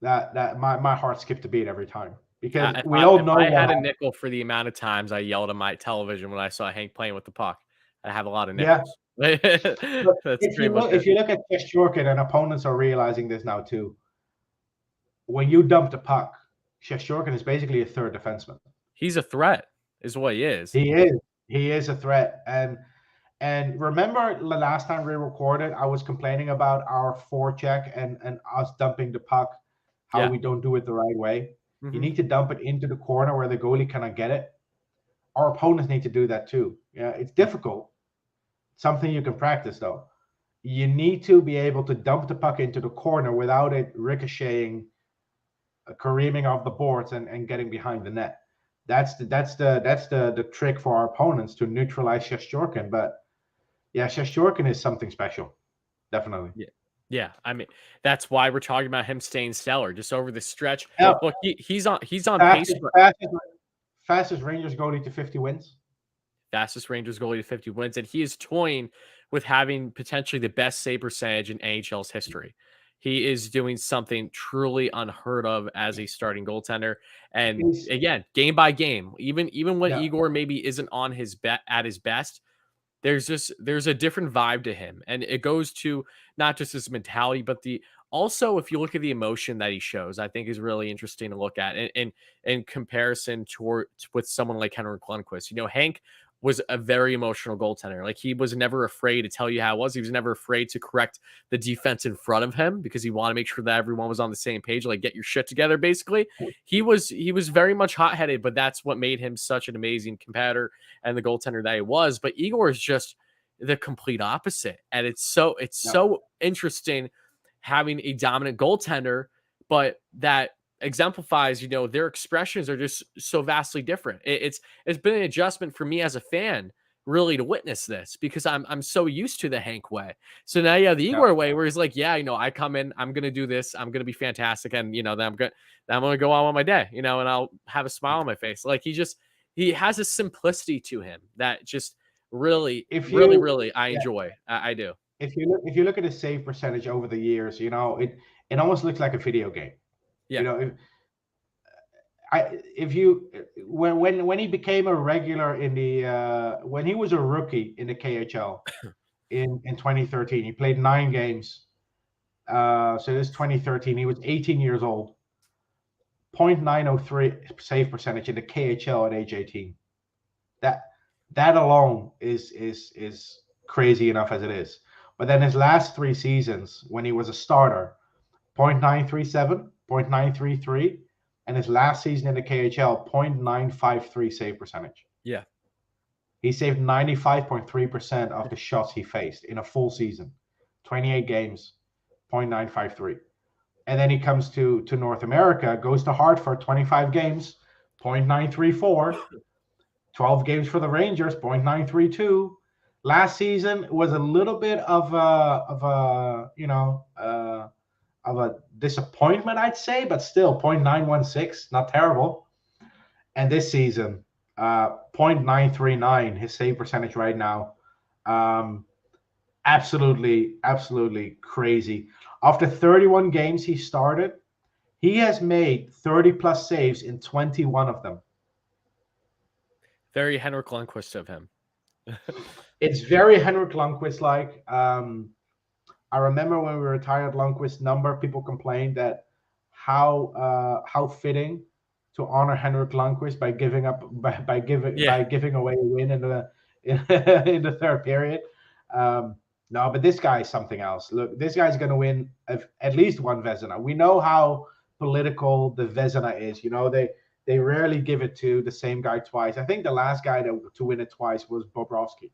that my heart skipped a beat every time, because we all If know I what had a happened. nickel for the amount of times I yelled at my television when I saw Hank playing with the puck, I have a lot of Yeah. nickels. But That's pretty much if it. you look at Shesterkin, and opponents are realizing this now too, when you dump the puck, Shesterkin is basically a third defenseman. He's a threat, is what he is. He is. He is a threat. And remember the last time we recorded, I was complaining about our forecheck and us dumping the puck, how Yeah. we don't do it the right way. You Mhm. need to dump it into the corner where the goalie cannot get it. Our opponents need to do that too. Yeah, it's difficult. Something you can practice though. You need to be able to dump the puck into the corner without it ricocheting, careening off the boards and getting behind the net. That's the trick for our opponents to neutralize Shesterkin. But yeah, Shesterkin is something special, definitely. Yeah. Yeah, I mean, that's why we're talking about him staying stellar just over the stretch. Yeah, Look, he's on pace fastest, for fastest, fastest Rangers goalie to 50 wins. fastest Rangers goalie to 50 wins, and he is toying with having potentially the best save percentage in AHL's history. He is doing something truly unheard of as a starting goaltender. And He's again, game by game, even when yeah, Igor maybe isn't on his at his best, there's a different vibe to him, and it goes to not just his mentality, but the also if you look at the emotion that he shows, I think is really interesting to look at in comparison toward with someone like Henrik Lundqvist. You know, Hank was a very emotional goaltender. Like he was never afraid to tell you how it was. He was never afraid to correct the defense in front of him because he wanted to make sure that everyone was on the same page. Like get your shit together, basically. He was very much hot headed, but that's what made him such an amazing competitor and the goaltender that he was. But Igor is just the complete opposite, and it's yeah, so interesting having a dominant goaltender, but that exemplifies, their expressions are just so vastly different. It's been an adjustment for me as a fan, really, to witness this because I'm so used to the Hank way. So now you have the yeah. Igor way where he's like, yeah, I come in, I'm gonna do this, I'm gonna be fantastic, and then I'm gonna go on with my day, and I'll have a smile on my face. Like he has a simplicity to him that just really, If really, you really I yeah, enjoy. I do. if you look at his save percentage over the years, it almost looks like a video game. You Yeah. know, if you when he became a regular in the when he was a rookie in the KHL in 2013, he played 9 games. So this 2013, he was 18 years old. 0.903 save percentage in the KHL at age 18. That that alone is crazy enough as it is. But then his last 3 seasons, when he was a starter, 0.937, 0.933, and his last season in the KHL, 0.953 save percentage. Yeah. He saved 95.3% of the shots he faced in a full season, 28 games, 0.953. And then he comes to North America, goes to Hartford, 25 games, 0.934, 12 games for the Rangers, 0.932. Last season was a little bit of a disappointment, I'd say, but still 0.916, not terrible. And this season, 0.939, his save percentage right now. Absolutely crazy. After 31 games he started, he has made 30 plus saves in 21 of them. Very Henrik Lundqvist of him. It's very Henrik Lundqvist like. I remember when we retired Lundqvist's number, people complained that how fitting to honor Henrik Lundqvist by giving away a win in the in the third period. No, but this guy is something else. Look, this guy's going to win at least one Vezina. We know how political the Vezina is. They rarely give it to the same guy twice. I think the last guy to win it twice was Bobrovsky.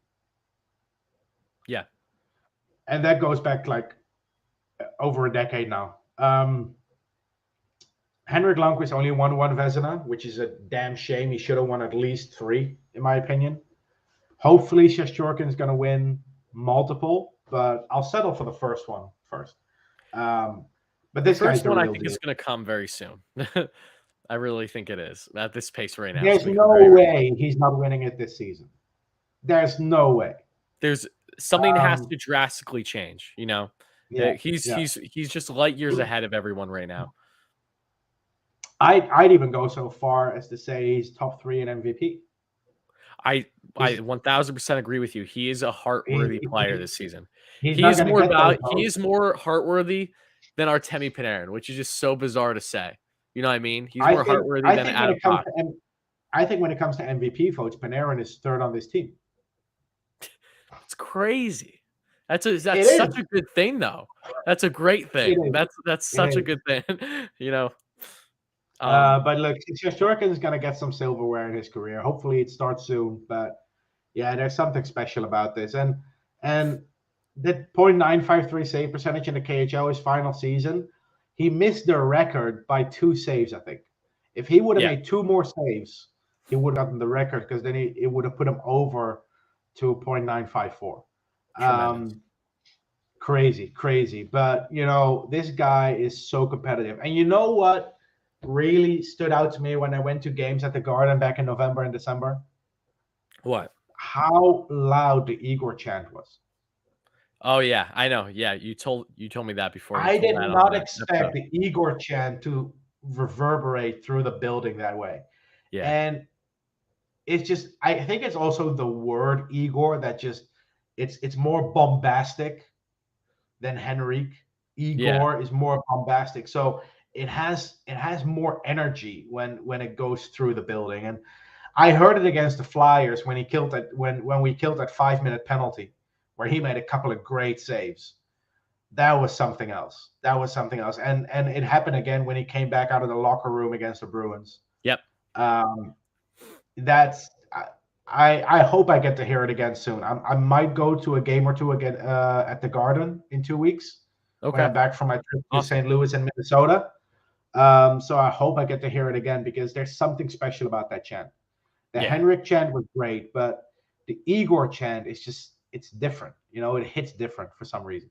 Yeah. And that goes back like over a decade now. Um, Henrik Lundqvist only won one Vezina, which is a damn shame. He should have won at least three, in my opinion. Hopefully, Shesterkin is going to win multiple, but I'll settle for the first one first. But this guy's First the one I real think deal. is going to come very soon. I really think it is at this pace right now. There's no way he's not winning it this season. There's no way. There's something that has to drastically change. You know, he's just light years ahead of everyone right now. I'd even go so far as to say he's top 3 in MVP. I 1000% agree with you. He is a heartworthy player this season. He is more heartworthy than Artemi Panarin, which is just so bizarre to say. You know what I mean? He's more heartworthy than Adam Fox. I think when it comes to MVP votes, Panarin is third on this team. It's crazy. That's such a good thing, though. That's a great thing. That's such a good thing. You know. But look, Shesterkin is going to get some silverware in his career. Hopefully, it starts soon. But yeah, there's something special about this. And that .953 save percentage in the KHL his final season, he missed the record by 2 saves, I think. If he would have made 2 more saves, he would have gotten the record because then it would have put him over to .954. Crazy. But, you know, this guy is so competitive. And you know what really stood out to me when I went to games at the Garden back in November and December? What? How loud the Igor chant was. Oh yeah, I know. Yeah, you told me that before. I did not expect the Igor chant to reverberate through the building that way. Yeah. And it's just, I think it's also the word Igor that just, it's more bombastic than Henrik. Igor is more bombastic. So it has more energy when it goes through the building. And I heard it against the Flyers when he killed that when we killed that 5-minute penalty where he made a couple of great saves. That was something else. And it happened again when he came back out of the locker room against the Bruins. Yep. That's I hope I get to hear it again soon. I might go to a game or two again at the Garden in 2 weeks. Okay. When I'm back from my trip to St. Louis and Minnesota. So I hope I get to hear it again because there's something special about that chant. The Henrik chant was great, but the Igor chant is just, it's different. You know, it hits different for some reason.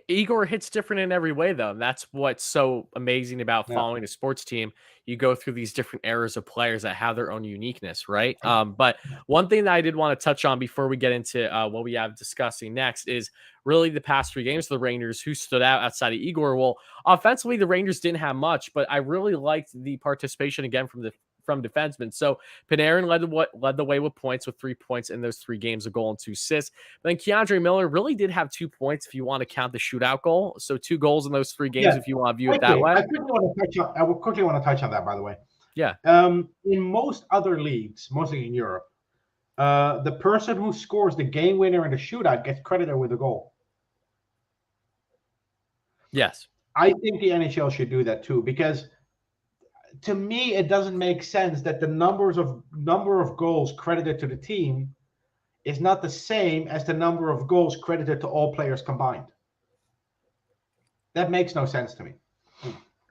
Igor hits different in every way, though. And that's what's so amazing about following a sports team. You go through these different eras of players that have their own uniqueness, right? But one thing that I did want to touch on before we get into what we have discussing next is really the past 3 games of the Rangers who stood out outside of Igor. Well, offensively, the Rangers didn't have much, but I really liked the participation again from defensemen. So Panarin led the way with points with 3 points in those 3 games, a goal and 2 assists. But then Keandre Miller really did have 2 points if you want to count the shootout goal. So 2 goals in those 3 games if you want to view it that way. I quickly want to touch on that, by the way. Yeah. In most other leagues, mostly in Europe, the person who scores the game winner in the shootout gets credited with a goal. Yes. I think the NHL should do that too, because to me, it doesn't make sense that the number of goals credited to the team is not the same as the number of goals credited to all players combined. That makes no sense to me.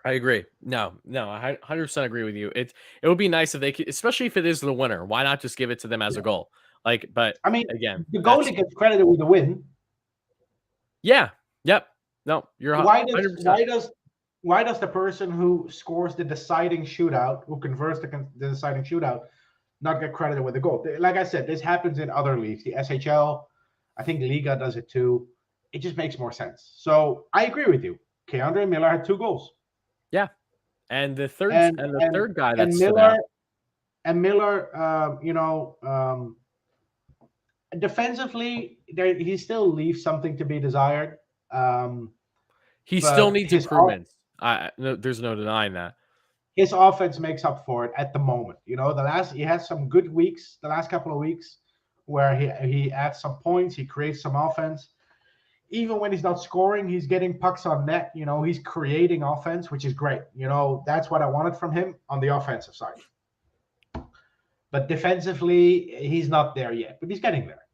I agree. No, I 100% agree with you. It would be nice if they could, especially if it is the winner. Why not just give it to them as a goal? But I mean, again, the goalie gets credited with the win. Yeah. Yep. No, you're 100%. Why does the person who scores the deciding shootout, who converts the deciding shootout, not get credited with a goal? Like I said, this happens in other leagues. The SHL, I think Liga does it too. It just makes more sense. So I agree with you. Keandre Miller had 2 goals. Yeah, and the third guy that's Miller, defensively, he still leaves something to be desired. He still needs improvements. There's no denying that. His offense makes up for it at the moment. You know, he has some good weeks, the last couple of weeks, where he adds some points, he creates some offense. Even when he's not scoring, he's getting pucks on net. You know, he's creating offense, which is great. You know, that's what I wanted from him on the offensive side. But defensively, he's not there yet, but he's getting there.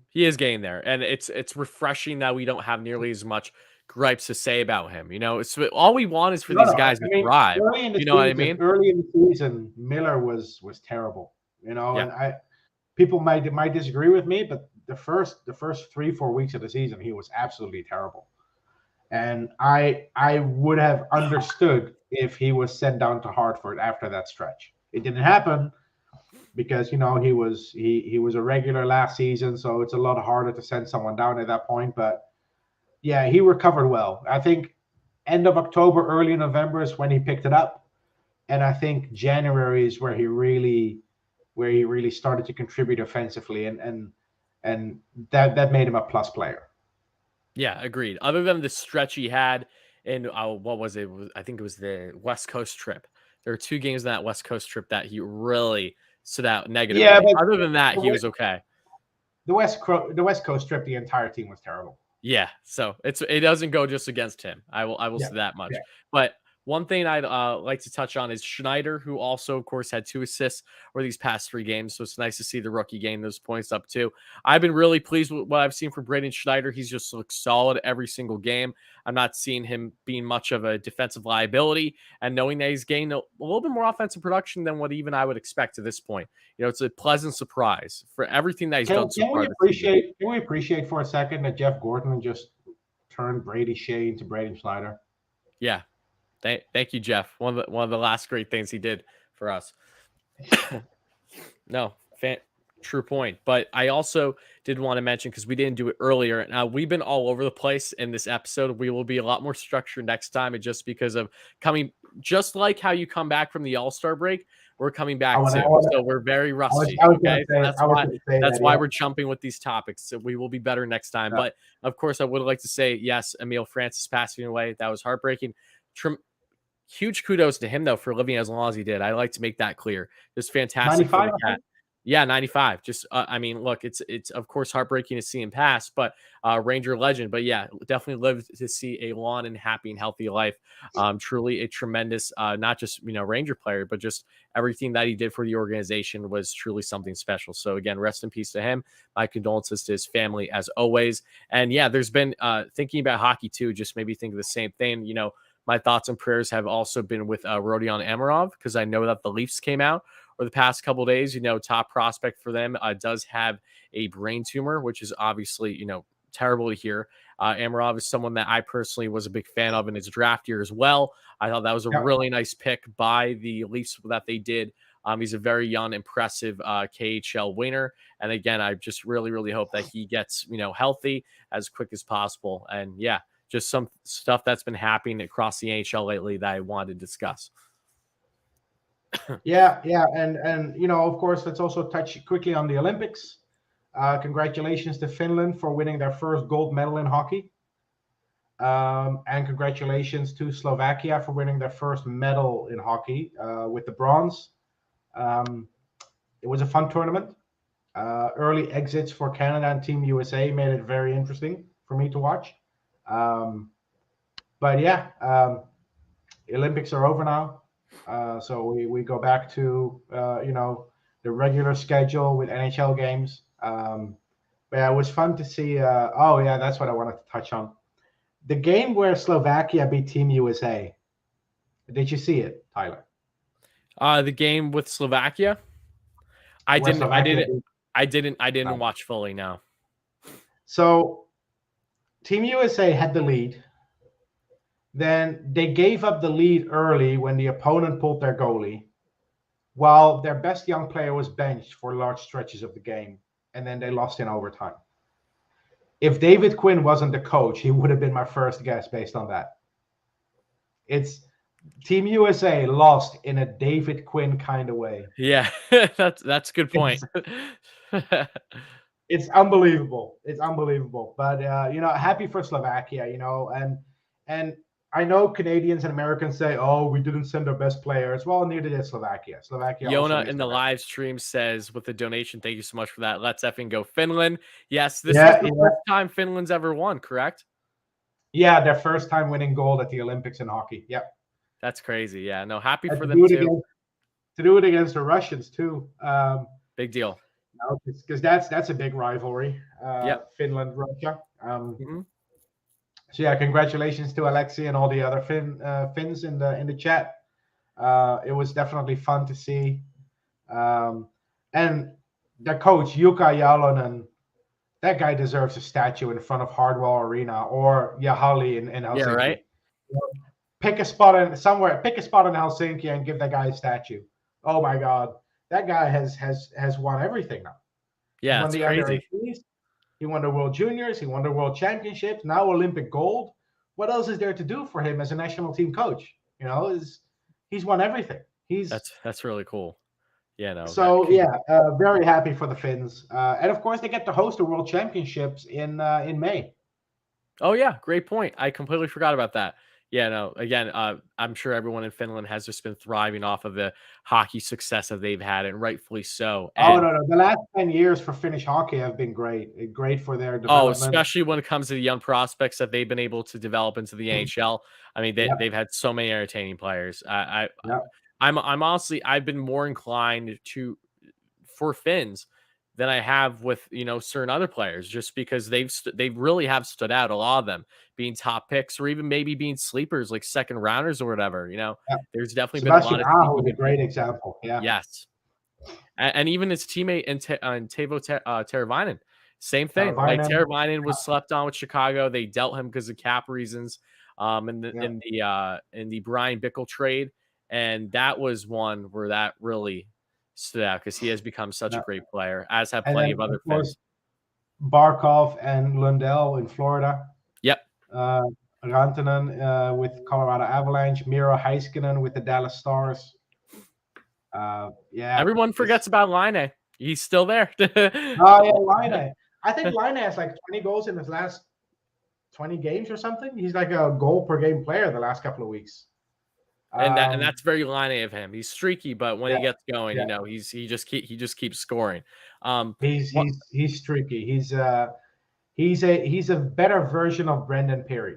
He is getting there, and it's refreshing that we don't have nearly as much gripes to say about him. You know, it's all we want is for No, these no. guys I to mean, thrive. You know what I mean? early in the season, Miller was terrible. You know, Yeah. and people might disagree with me, but the first 3-4 weeks of the season, he was absolutely terrible. And I would have understood if he was sent down to Hartford after that stretch. It didn't happen because he was a regular last season, so it's a lot harder to send someone down at that point. But yeah, he recovered well. I think end of October, early November is when he picked it up, and I think January is where he really started to contribute offensively, and that made him a plus player. Yeah, agreed. Other than the stretch he had in what was it? I think it was the West Coast trip. There were 2 games in that West Coast trip that he really stood out negatively. Yeah, but Other than that, he was okay. The West Coast trip, the entire team was terrible. Yeah, so it doesn't go just against him. I will say that much. Yeah. But one thing I'd like to touch on is Schneider, who also, of course, had 2 assists over these past 3 games. So it's nice to see the rookie gain those points up too. I've been really pleased with what I've seen from Braden Schneider. He's just looked solid every single game. I'm not seeing him being much of a defensive liability, and knowing that he's gained a little bit more offensive production than what even I would expect at this point. You know, it's a pleasant surprise for everything that he's done so far. Can we appreciate for a second that Jeff Gordon just turned Brady Shea into Braden Schneider? Yeah. Thank you, Jeff. One of the last great things he did for us. No, true point. But I also did want to mention, because we didn't do it earlier. Now, we've been all over the place in this episode. We will be a lot more structured next time, and just because of just like how you come back from the All-Star break, we're coming back too. So we're very rusty. Okay, that's why we're jumping with these topics. So we will be better next time. Yeah. But of course, I would like to say, yes, Emile Francis passing away. That was heartbreaking. Huge kudos to him, though, for living as long as he did. I like to make that clear. Just fantastic. 95. Yeah, 95. Just, I mean, look, it's of course heartbreaking to see him pass, but Ranger legend. But yeah, definitely lived to see a long and happy and healthy life. Truly a tremendous, not just, Ranger player, but just everything that he did for the organization was truly something special. So again, rest in peace to him. My condolences to his family as always. And yeah, there's been thinking about hockey too, just maybe think of the same thing. My thoughts and prayers have also been with Rodion Amirov, because I know that the Leafs came out over the past couple of days. Top prospect for them does have a brain tumor, which is obviously, terrible to hear. Amirov is someone that I personally was a big fan of in his draft year as well. I thought that was a really nice pick by the Leafs that they did. He's a very young, impressive KHL winner. And again, I just really, really hope that he gets, healthy as quick as possible. And yeah, just some stuff that's been happening across the NHL lately that I wanted to discuss. Yeah. And of course, let's also touch quickly on the Olympics. Congratulations to Finland for winning their first gold medal in hockey. And congratulations to Slovakia for winning their first medal in hockey with the bronze. It was a fun tournament. Early exits for Canada and Team USA made it very interesting for me to watch. But yeah, the Olympics are over now. So we go back to, the regular schedule with NHL games. But yeah, it was fun to see. That's what I wanted to touch on. The game where Slovakia beat Team USA. Did you see it, Tyler? The game with Slovakia? I didn't watch fully, no. So Team USA had the lead. Then they gave up the lead early when the opponent pulled their goalie, while their best young player was benched for large stretches of the game, and then they lost in overtime. If David Quinn wasn't the coach, he would have been my first guess based on that. It's Team USA lost in a David Quinn kind of way. Yeah, that's a good point. It's unbelievable. It's unbelievable. But happy for Slovakia, and I know Canadians and Americans say, "Oh, we didn't send our best players." Well, neither did Slovakia. Yona in the live stream says, with the donation, thank you so much for that. Let's effing go Finland. Yes, this is the first time Finland's ever won, correct? Yeah, their first time winning gold at the Olympics in hockey. Yep. That's crazy. Yeah, no, happy for them too. To do it against the Russians too. Big deal. Because that's a big rivalry. Finland, Russia. yeah, congratulations to Alexi and all the other Finns in the chat. It was definitely fun to see. And the coach Jukka Jalonen, that guy deserves a statue in front of Hardwell Arena or Jahali in Yeah, Helsinki. right. Pick a spot in somewhere. Pick a spot in Helsinki and give that guy a statue. Oh my God, that guy has won everything now. He's Yeah, won it's the under crazy. 18s. He won the World Juniors. He won the World Championships. Now Olympic gold. What else is there to do for him as a national team coach? He's won everything. That's really cool. Yeah, no. So very happy for the Finns, and of course they get to host the World Championships in May. Oh yeah, great point. I completely forgot about that. Yeah, no. Again, I'm sure everyone in Finland has just been thriving off of the hockey success that they've had, and rightfully so. Oh And no, the last 10 years for Finnish hockey have been great for their development. especially when it comes to the young prospects that they've been able to develop into the NHL. I mean, they've had so many entertaining players. I'm honestly, I've been more inclined for Finns than I have with certain other players, just because they really have stood out. A lot of them being top picks or even maybe being sleepers like second rounders or whatever. There's definitely been a Sebastian lot of Aho sneaky is a good great people. example. Yeah. Yes, and even his teammate in Teuvo Teravainen, same thing. Like Teravainen. Teravainen was slept on with Chicago. They dealt him because of cap reasons. In the Brian Bickle trade, and that was one where that really stood out because he has become such a great player, as have And plenty then, of other of course, Finns. Barkov and Lundell in Florida. Yep. Rantanen with Colorado Avalanche. Miro Heiskanen with the Dallas Stars. Everyone forgets about Line. He's still there. Oh yeah, Line. I think Line has like 20 goals in his last 20 games or something. He's like a goal per game player the last couple of weeks. And that's very Line of him. He's streaky, but when he gets going, he just keeps scoring. He's streaky. He's a better version of Brendan Perry.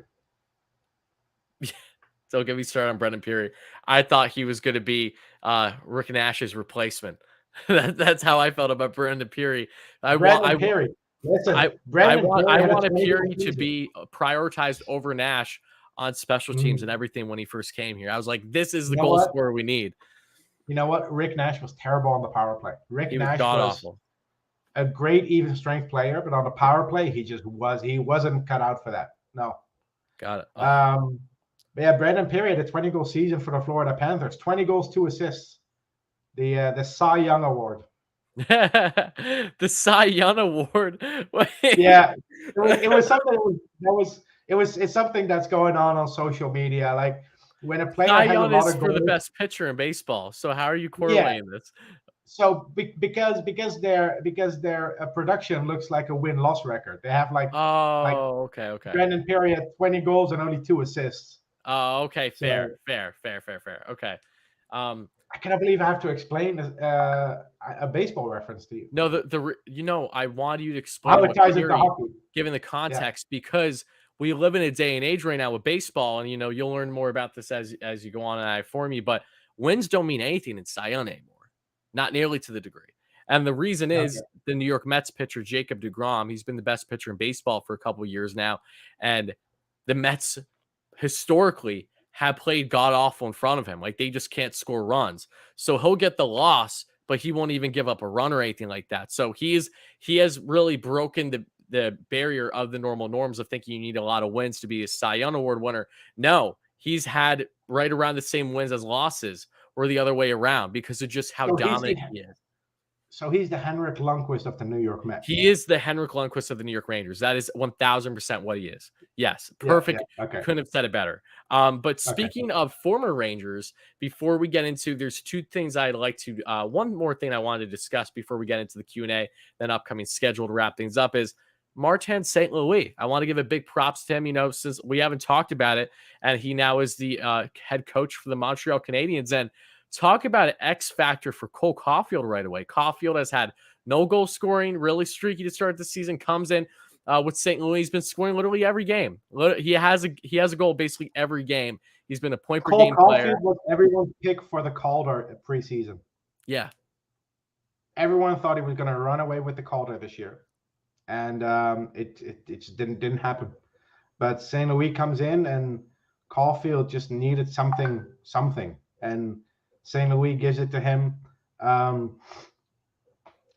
Don't get me started on Brendan Perry. I thought he was going to be Rick Nash's replacement. That's how I felt about Brendan Perry. Brendan Perry. Listen, I wanted Perry to be prioritized over Nash on special teams and everything when he first came here. I was like, this is the goal scorer we need. You know what? Rick Nash was terrible on the power play. He was god-awful. A great even strength player, but on the power play, he wasn't cut out for that. No. Got it. But yeah, Brendan Perry had a 20-goal season for the Florida Panthers. 20 goals, 2 assists. The Cy Young Award. The Cy Young Award. Yeah, it was something it's something that's going on social media. Like when a player Cy has Young a lot is of for goals, the best pitcher in baseball. So how are you correlating this? So because their production looks like a win-loss record. They have okay. Brendan Perry had 20 goals and only 2 assists. Oh, okay, fair. Okay. I cannot believe I have to explain a baseball reference to you. No, I want you to explain how it ties into hockey, given the context, because we live in a day and age right now with baseball, and you'll learn more about this as you go on and I inform you. But wins don't mean anything in Cy Young anymore, not nearly to the degree. And the reason is the New York Mets pitcher Jacob deGrom. He's been the best pitcher in baseball for a couple of years now, and the Mets historically have played god awful in front of him. Like they just can't score runs. So he'll get the loss, but he won't even give up a run or anything like that. So he has really broken the barrier of the normal norms of thinking you need a lot of wins to be a Cy Young Award winner. No, he's had right around the same wins as losses or the other way around because of just how dominant he is. So he's the Henrik Lundqvist of the New York Mets. He is the Henrik Lundqvist of the New York Rangers. That is 1,000% what he is. Yes, perfect. Couldn't have said it better. But speaking of former Rangers, before we get into, there's 2 things I'd like to. One more thing I wanted to discuss before we get into the Q&A, then upcoming schedule to wrap things up is Martin St. Louis. I want to give a big props to him. Since we haven't talked about it, and he now is the head coach for the Montreal Canadiens. And talk about an X factor for Cole Caulfield right away. Caulfield has had no goal scoring, really streaky to start the season. Comes in with St. Louis. He's been scoring literally every game. He has a goal basically every game. He's been a point per game player. Caulfield was everyone's pick for the Calder preseason. Yeah, everyone thought he was going to run away with the Calder this year, and it just didn't happen. But St. Louis comes in, and Caulfield just needed something, and St. Louis gives it to him.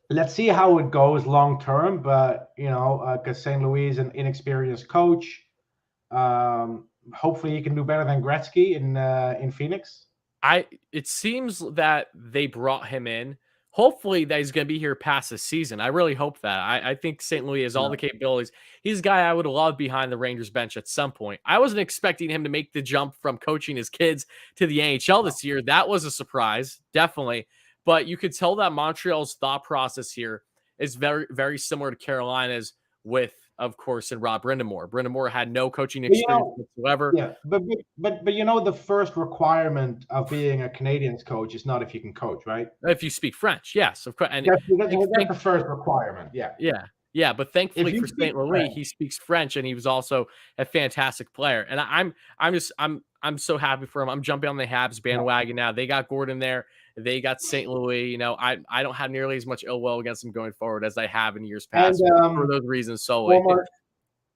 Let's see how it goes long term, but because St. Louis is an inexperienced coach, hopefully he can do better than Gretzky in Phoenix. It seems that they brought him in. Hopefully that he's going to be here past the season. I really hope that. I think St. Louis has all the capabilities. He's a guy I would love behind the Rangers bench at some point. I wasn't expecting him to make the jump from coaching his kids to the NHL this year. That was a surprise, definitely. But you could tell that Montreal's thought process here is very, very similar to Carolina's with, of course, and Rob Brind'Amour. Brind'Amour had no coaching experience whatsoever. Yeah, but the first requirement of being a Canadiens coach is not if you can coach, right? If you speak French, yes, of course. And that's the first requirement. Yeah. But thankfully for St. Louis, he speaks French, and he was also a fantastic player. And I'm so happy for him. I'm jumping on the Habs bandwagon now. They got Gordon there. They got St. Louis. I don't have nearly as much ill will against them going forward as I have in years past for those reasons solely.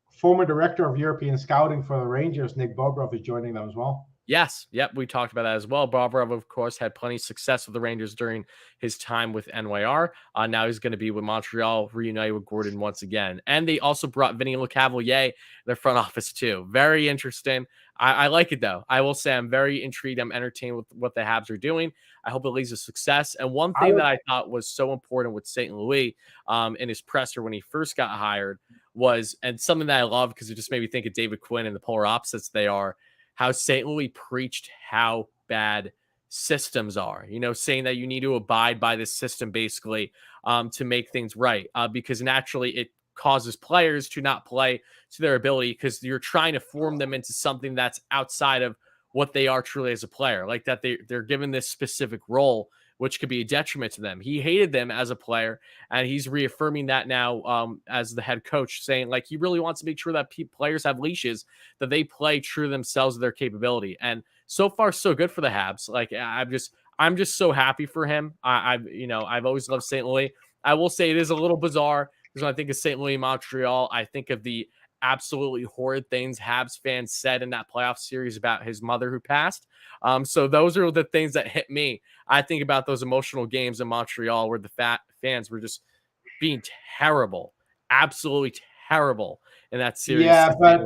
Former director of European scouting for the Rangers, Nick Bobrov, is joining them as well. Yes. Yep. We talked about that as well. Bobrov, of course, had plenty of success with the Rangers during his time with NYR. Now he's going to be with Montreal, reunited with Gordon once again. And they also brought Vinny Lecavalier in their front office too. Very interesting. I like it, though. I will say I'm very intrigued. I'm entertained with what the Habs are doing. I hope it leads to success. And one thing that I thought was so important with St. Louis in his presser when he first got hired was, and something that I love because it just made me think of David Quinn and the polar opposites they are, how St. Louis preached how bad systems are, saying that you need to abide by this system basically to make things right, because naturally it causes players to not play to their ability because you're trying to form them into something that's outside of what they are truly as a player, like that they're given this specific role, which could be a detriment to them. He hated them as a player, and he's reaffirming that now as the head coach, saying like he really wants to make sure that players have leashes, that they play true to themselves, their capability. And so far, so good for the Habs. Like I'm just so happy for him. I've always loved St. Louis. I will say it is a little bizarre because when I think of St. Louis, Montreal, I think of the absolutely horrid things Habs fans said in that playoff series about his mother who passed. So those are the things that hit me. I think about those emotional games in Montreal where the fans were just being terrible, absolutely terrible in that series. Yeah, but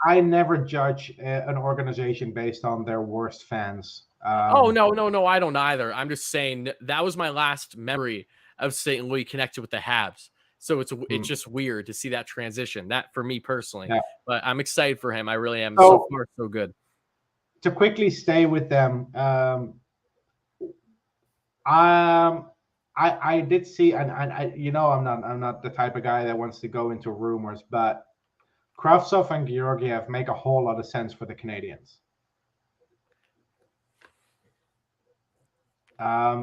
I never judge an organization based on their worst fans. No, I don't either. I'm just saying that was my last memory of St. Louis connected with the Habs. So it's just weird to see that transition. That for me personally, but I'm excited for him. I really am. So far, so good. To quickly stay with them, I did see, and I'm not the type of guy that wants to go into rumors, but Kravtsov and Georgiev make a whole lot of sense for the Canadiens.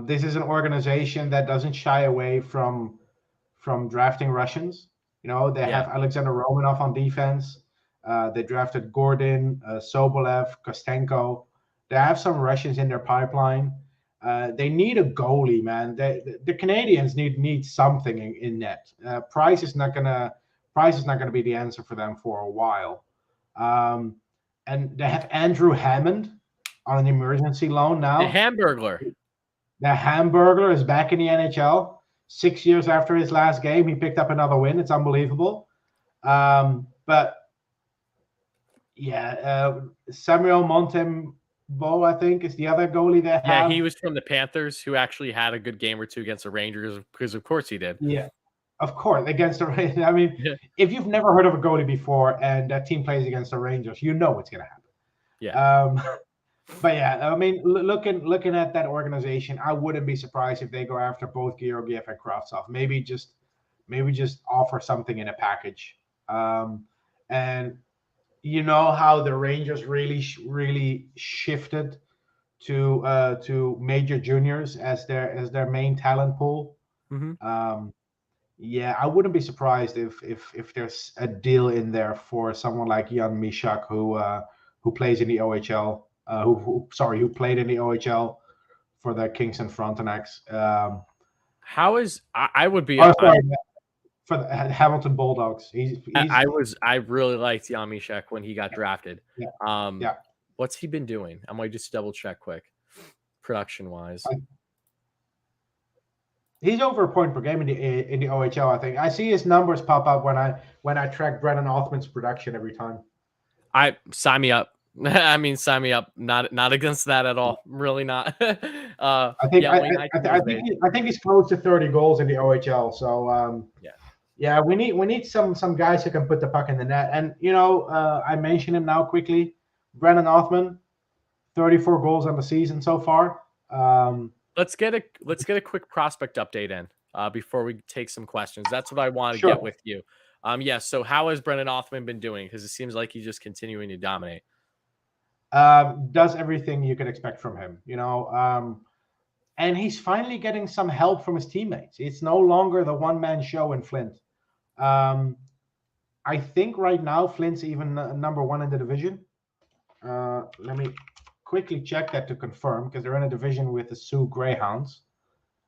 This is an organization that doesn't shy away from drafting Russians. They have Alexander Romanov on defense. They drafted Gordon, Sobolev, Kostenko. They have some Russians in their pipeline. They need a goalie, man. The Canadiens need something in net. Price is not gonna be the answer for them for a while. And they have Andrew Hammond on an emergency loan now. The Hamburglar. The Hamburglar is back in the NHL. 6 years after his last game, he picked up another win. It's unbelievable. But Samuel Montembeau, I think, is the other goalie they have. Yeah, he was from the Panthers, who actually had a good game or two against the Rangers, because of course he did. Yeah, of course, against the Rangers. I mean, if you've never heard of a goalie before and that team plays against the Rangers, you know what's going to happen. Yeah. But yeah, I mean, looking at that organization, I wouldn't be surprised if they go after both Georgiev and Kravtsov. Maybe just offer something in a package. And you know how the Rangers really shifted to major juniors as their main talent pool. Mm-hmm. Yeah, I wouldn't be surprised if there's a deal in there for someone like Jan Mysak who plays in the OHL. Who played in the OHL for the Kingston Frontenacs. How is I would be for the Hamilton Bulldogs. I really liked Jan Mysak when he got drafted. Yeah. What's he been doing? I might just double check quick, production wise. He's over a point per game in the OHL. I think I see his numbers pop up when I track Brennan Othman's production every time. I sign me up. I mean, sign me up. Not against that at all. Really not. I think he's close to 30 goals in the OHL. So yeah, we need some guys who can put the puck in the net. And I mentioned him now quickly. Brennan Othman, 34 goals on the season so far. Let's get a quick prospect update in before we take some questions. That's what I want to get with you. So how has Brennan Othman been doing? Because it seems like he's just continuing to dominate. Does everything you could expect from him, and he's finally getting some help from his teammates. It's no longer the one-man show in Flint. I think right now Flint's even number one in the division. Let me quickly check that to confirm, because they're in a division with the Sioux Greyhounds,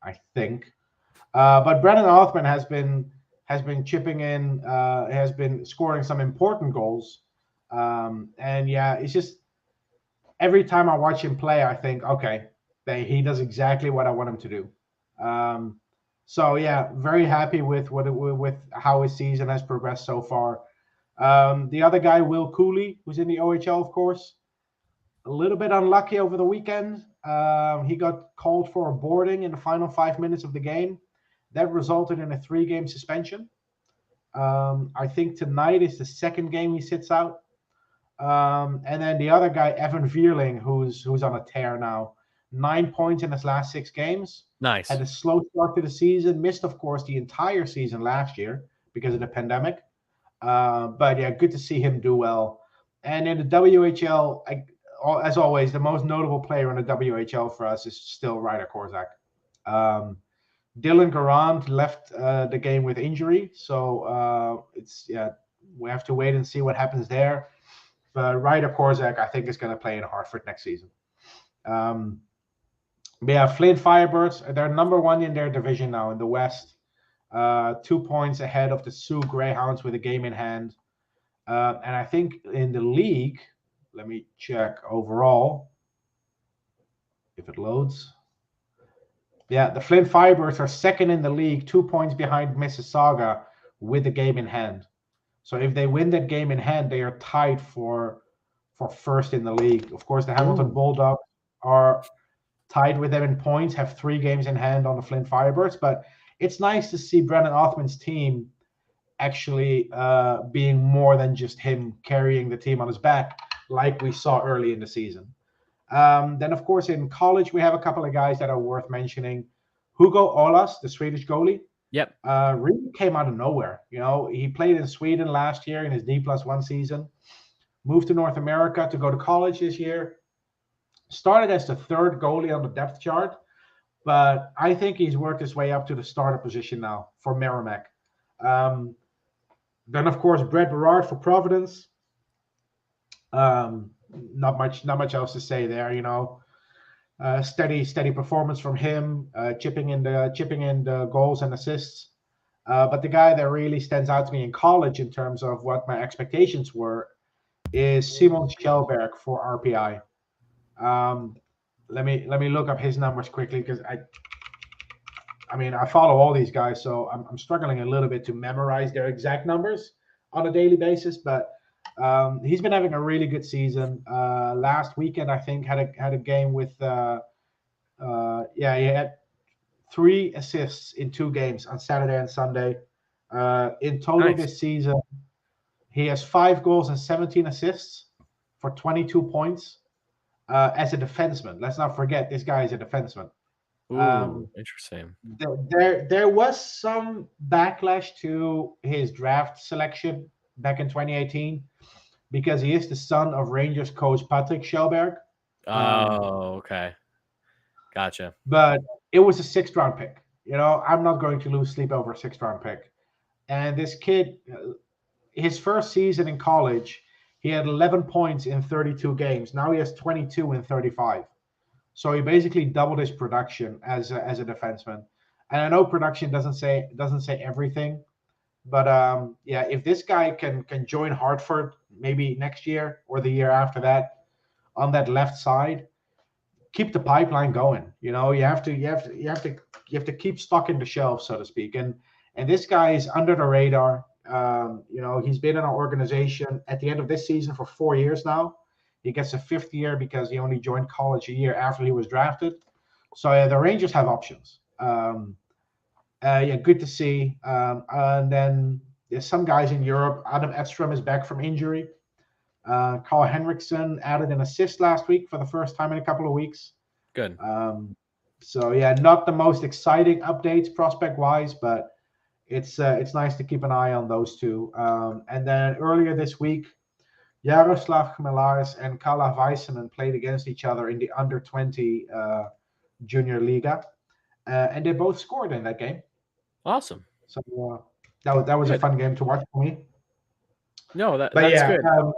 I think. But Brennan Othman has been chipping in, has been scoring some important goals. And yeah, it's just every time I watch him play, I think, okay, he does exactly what I want him to do. So yeah, very happy with how his season has progressed so far. The other guy, Will Cooley, who's in the OHL, of course, a little bit unlucky over the weekend. He got called for a boarding in the final 5 minutes of the game. That resulted in a 3-game suspension. I think tonight is the second game he sits out. And then the other guy, Evan Vierling, who's on a tear now. 9 points in his last 6 games. Nice. Had a slow start to the season. Missed, of course, the entire season last year because of the pandemic. But yeah, good to see him do well. And in the WHL, as always, the most notable player in the WHL for us is still Ryder Korzak. Dylan Garand left the game with injury, so we have to wait and see what happens there. But Ryder Korzak, I think, is going to play in Hartford next season. Flint Firebirds, they're number one in their division now in the West. 2 points ahead of the Sioux Greyhounds with a game in hand. And I think in the league, let me check overall if it loads. Yeah, the Flint Firebirds are second in the league, 2 points behind Mississauga with a game in hand. So if they win that game in hand, they are tied for first in the league. Of course, the Hamilton Bulldogs are tied with them in points, have 3 games in hand on the Flint Firebirds. But it's nice to see Brennan Othman's team actually being more than just him carrying the team on his back, like we saw early in the season. Then, of course, in college, we have a couple of guys that are worth mentioning. Hugo Olas, the Swedish goalie. Yep. Really came out of nowhere. He played in Sweden last year in his D+1 season. Moved to North America to go to college this year. Started as the 3rd goalie on the depth chart. But I think he's worked his way up to the starter position now for Merrimack. Then, of course, Brett Berard for Providence. Not much else to say there, steady performance from him, chipping in the goals and assists. But the guy that really stands out to me in college in terms of what my expectations were is Simon Kjellberg for RPI. Let me look up his numbers quickly, because I follow all these guys, so I'm struggling a little bit to memorize their exact numbers on a daily basis, but he's been having a really good season. Last weekend, I think, had a game with he had 3 assists in 2 games on Saturday and Sunday. In total this season, he has 5 goals and 17 assists for 22 points as a defenseman. Let's not forget, this guy is a defenseman. Ooh, interesting. There was some backlash to his draft selection back in 2018 because he is the son of Rangers coach Patrick Kjellberg. Oh, okay. Gotcha. But it was a 6th round pick. I'm not going to lose sleep over a 6th round pick. And this kid, his first season in college, he had 11 points in 32 games. Now he has 22 in 35. So he basically doubled his production as a defenseman. And I know production doesn't say everything, But yeah, if this guy can join Hartford maybe next year or the year after that on that left side, keep the pipeline going. You have to keep stocking the shelves, so to speak. And this guy is under the radar. He's been in our organization at the end of this season for 4 years now. He gets a fifth year because he only joined college a year after he was drafted. So the Rangers have options. Yeah, good to see. And then there's some guys in Europe. Adam Edstrom is back from injury. Carl Henriksen added an assist last week for the first time in a couple of weeks. Good. So yeah, not the most exciting updates prospect wise, but it's nice to keep an eye on those two. And then earlier this week, Jaroslav Chmelaris and Kala Väisänen played against each other in the under 20 junior liga, and they both scored in that game. Awesome. So that was a fun game to watch for me. No, that's yeah, good.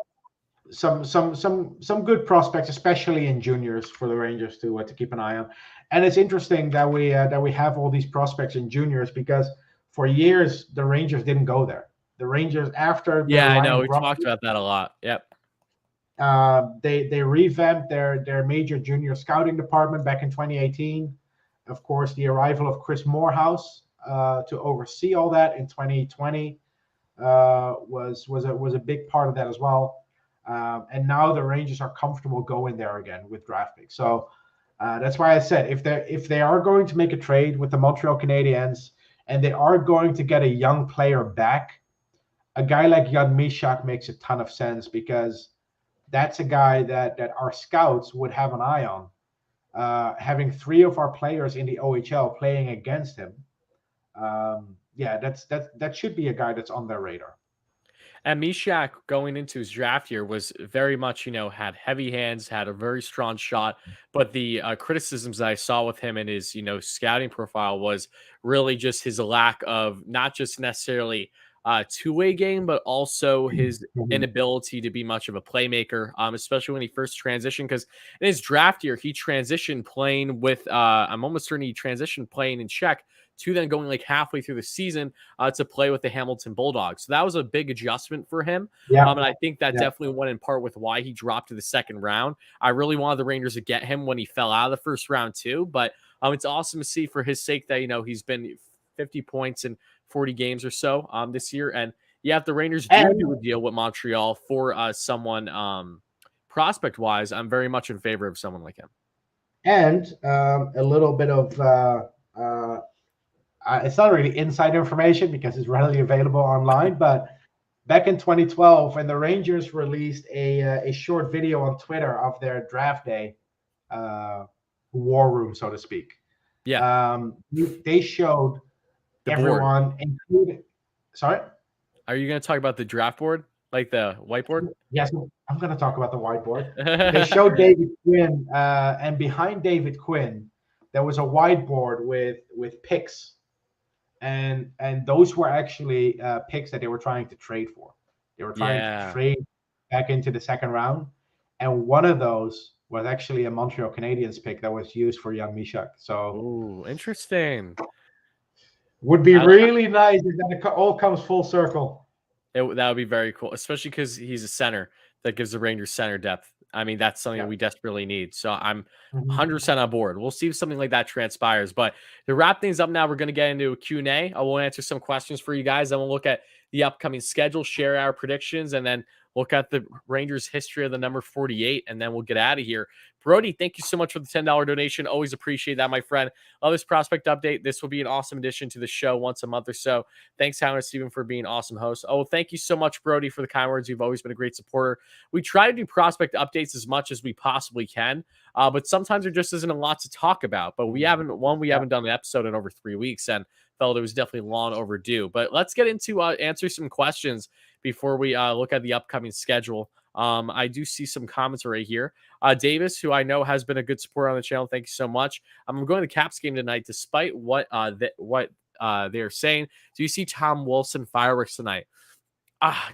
Some good prospects, especially in juniors, for the Rangers to keep an eye on. And it's interesting that we have all these prospects in juniors, because for years the Rangers didn't go there. The Rangers, after I know we talked about that a lot. Yep. They revamped their major junior scouting department back in 2018. Of course, the arrival of Chris Morehouse to oversee all that in 2020 was a big part of that as well. And now the Rangers are comfortable going there again with draft picks. So that's why I said if they are going to make a trade with the Montreal Canadiens and they are going to get a young player back, a guy like Jan Mysak makes a ton of sense, because that's a guy that our scouts would have an eye on. Having three of our players in the OHL playing against him, that should be a guy that's on their radar. And Mysak, going into his draft year, was very much, had heavy hands, had a very strong shot. But the criticisms that I saw with him and his, scouting profile was really just his lack of not just necessarily two-way game, but also his inability to be much of a playmaker, especially when he first transitioned. Because in his draft year, he transitioned playing with, I'm almost certain he transitioned playing in Czech to then going like halfway through the season to play with the Hamilton Bulldogs. So that was a big adjustment for him. Yeah. And I think that definitely went in part with why he dropped to the second round. I really wanted the Rangers to get him when he fell out of the first round too. But it's awesome to see for his sake that, he's been 50 points in 40 games or so this year. And yeah, if the Rangers do a deal with Montreal for someone prospect-wise, I'm very much in favor of someone like him. And a little bit of it's not really inside information because it's readily available online, but back in 2012, when the Rangers released a short video on Twitter of their draft day war room, so to speak. Yeah. They showed everyone, including. Sorry? Are you going to talk about the draft board, like the whiteboard? Yes, I'm going to talk about the whiteboard. They showed David Quinn, and behind David Quinn, there was a whiteboard with picks. And those were actually picks that they were trying to trade for. They were trying to trade back into the second round. And one of those was actually a Montreal Canadiens pick that was used for Jan Mysak. So, ooh, interesting. Would be really nice if that all comes full circle. That would be very cool, especially because he's a center that gives the Rangers center depth. I mean, that's something that we desperately need. So I'm 100% on board. We'll see if something like that transpires. But to wrap things up now, we're going to get into a Q&A. I will answer some questions for you guys. Then we'll look at the upcoming schedule, share our predictions, and then look at the Rangers' history of the number 48, and then we'll get out of here. Brody, thank you so much for the $10 donation. Always appreciate that, my friend. Love this prospect update. This will be an awesome addition to the show once a month or so. Thanks, Howard and Steven, for being awesome hosts. Oh, thank you so much, Brody, for the kind words. You've always been a great supporter. We try to do prospect updates as much as we possibly can, but sometimes there just isn't a lot to talk about. But we haven't done an episode in over 3 weeks, and felt it was definitely long overdue. But let's get into answer some questions before we look at the upcoming schedule. I do see some comments right here. Davis, who I know has been a good supporter on the channel, thank you so much. I'm going to the Caps game tonight, despite what they're saying. Do you see Tom Wilson fireworks tonight?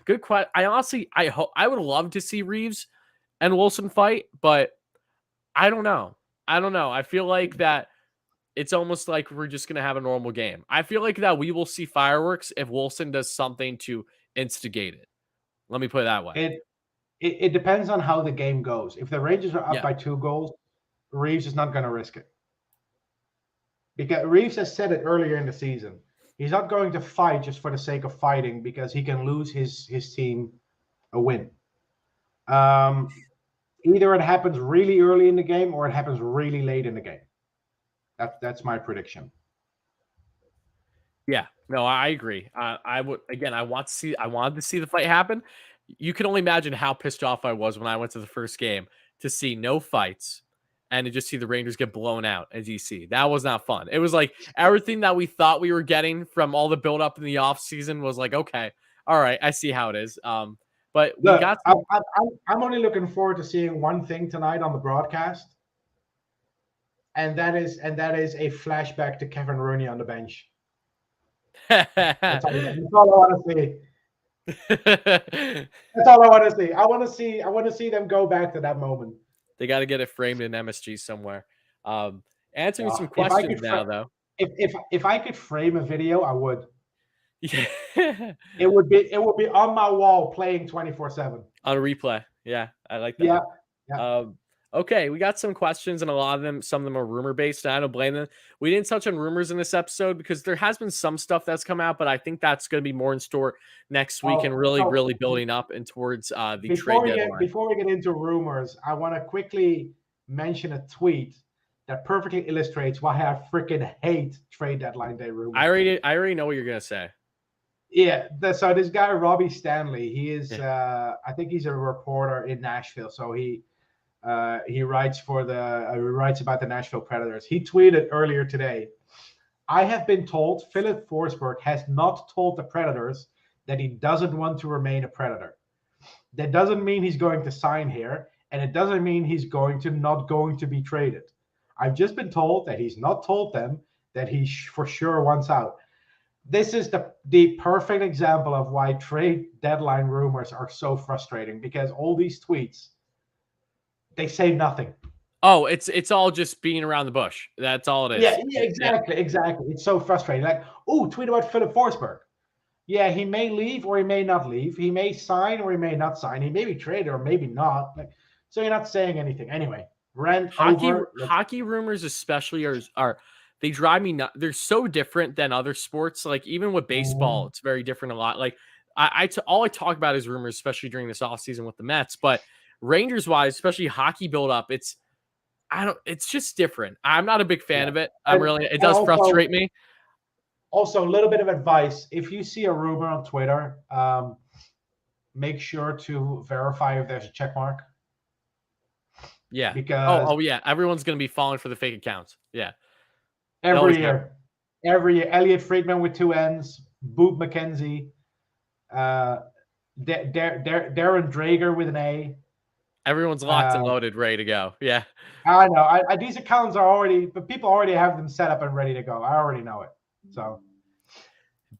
Good question. I would love to see Reeves and Wilson fight, but I don't know. I feel like that it's almost like we're just going to have a normal game. I feel like that we will see fireworks if Wilson does something to instigate it. Let me put it that way. It depends on how the game goes. If the Rangers are up Yeah. by 2 goals, Reeves is not going to risk it. Because Reeves has said it earlier in the season. He's not going to fight just for the sake of fighting because he can lose his team a win. Either it happens really early in the game or it happens really late in the game. That's my prediction. Yeah, no, I agree. I would again. I wanted to see the fight happen. You can only imagine how pissed off I was when I went to the first game to see no fights and to just see the Rangers get blown out as you see. That was not fun. It was like everything that we thought we were getting from all the build up in the off season was like, okay, all right, I see how it is. But we Look, got. I'm only looking forward to seeing one thing tonight on the broadcast, and that is a flashback to Kevin Rooney on the bench. That's all I want to see. That's all I want to see. I want to see them go back to that moment. They got to get it framed in MSG somewhere. Answering some questions now, though. If I could frame a video, I would. Yeah. It would be on my wall playing 24/7 on a replay. Yeah, I like that. Yeah. Okay, we got some questions, and some of them are rumor based. I don't blame them. We didn't touch on rumors in this episode because there has been some stuff that's come out, but I think that's going to be more in store next week and really building up and towards the trade deadline. Before we get into rumors, I want to quickly mention a tweet that perfectly illustrates why I freaking hate trade deadline day rumors. I already know what you're gonna say. Yeah, so this guy Robbie Stanley, he is I think he's a reporter in Nashville. So he writes about the Nashville Predators. He tweeted earlier today, "I have been told Philip Forsberg has not told the Predators that he doesn't want to remain a Predator. That doesn't mean he's going to sign here, and it doesn't mean he's not going to be traded. I've just been told that he's not told them that he for sure wants out." This is the perfect example of why trade deadline rumors are so frustrating, because all these tweets, they say nothing. Oh, it's all just being around the bush. That's all it is. Yeah, exactly. It's so frustrating. Like, tweet about Philip Forsberg. Yeah, he may leave or he may not leave. He may sign or he may not sign. He may be traded or maybe not. So you're not saying anything. Anyway, hockey rumors especially are they drive me nuts. They're so different than other sports. Like even with baseball, it's very different a lot. Like all I talk about is rumors, especially during this offseason with the Mets. But Rangers wise, especially hockey build up, it's just different. I'm not a big fan of it. It does frustrate me. Also, a little bit of advice: if you see a rumor on Twitter, make sure to verify if there's a check mark. Yeah. Because yeah, everyone's gonna be falling for the fake accounts. Yeah. Every year, Elliot Friedman with 2 N's, Boop McKenzie, Darren Drager with an A. Everyone's locked and loaded, ready to go. Yeah, I know. These accounts but people already have them set up and ready to go. I already know it. So,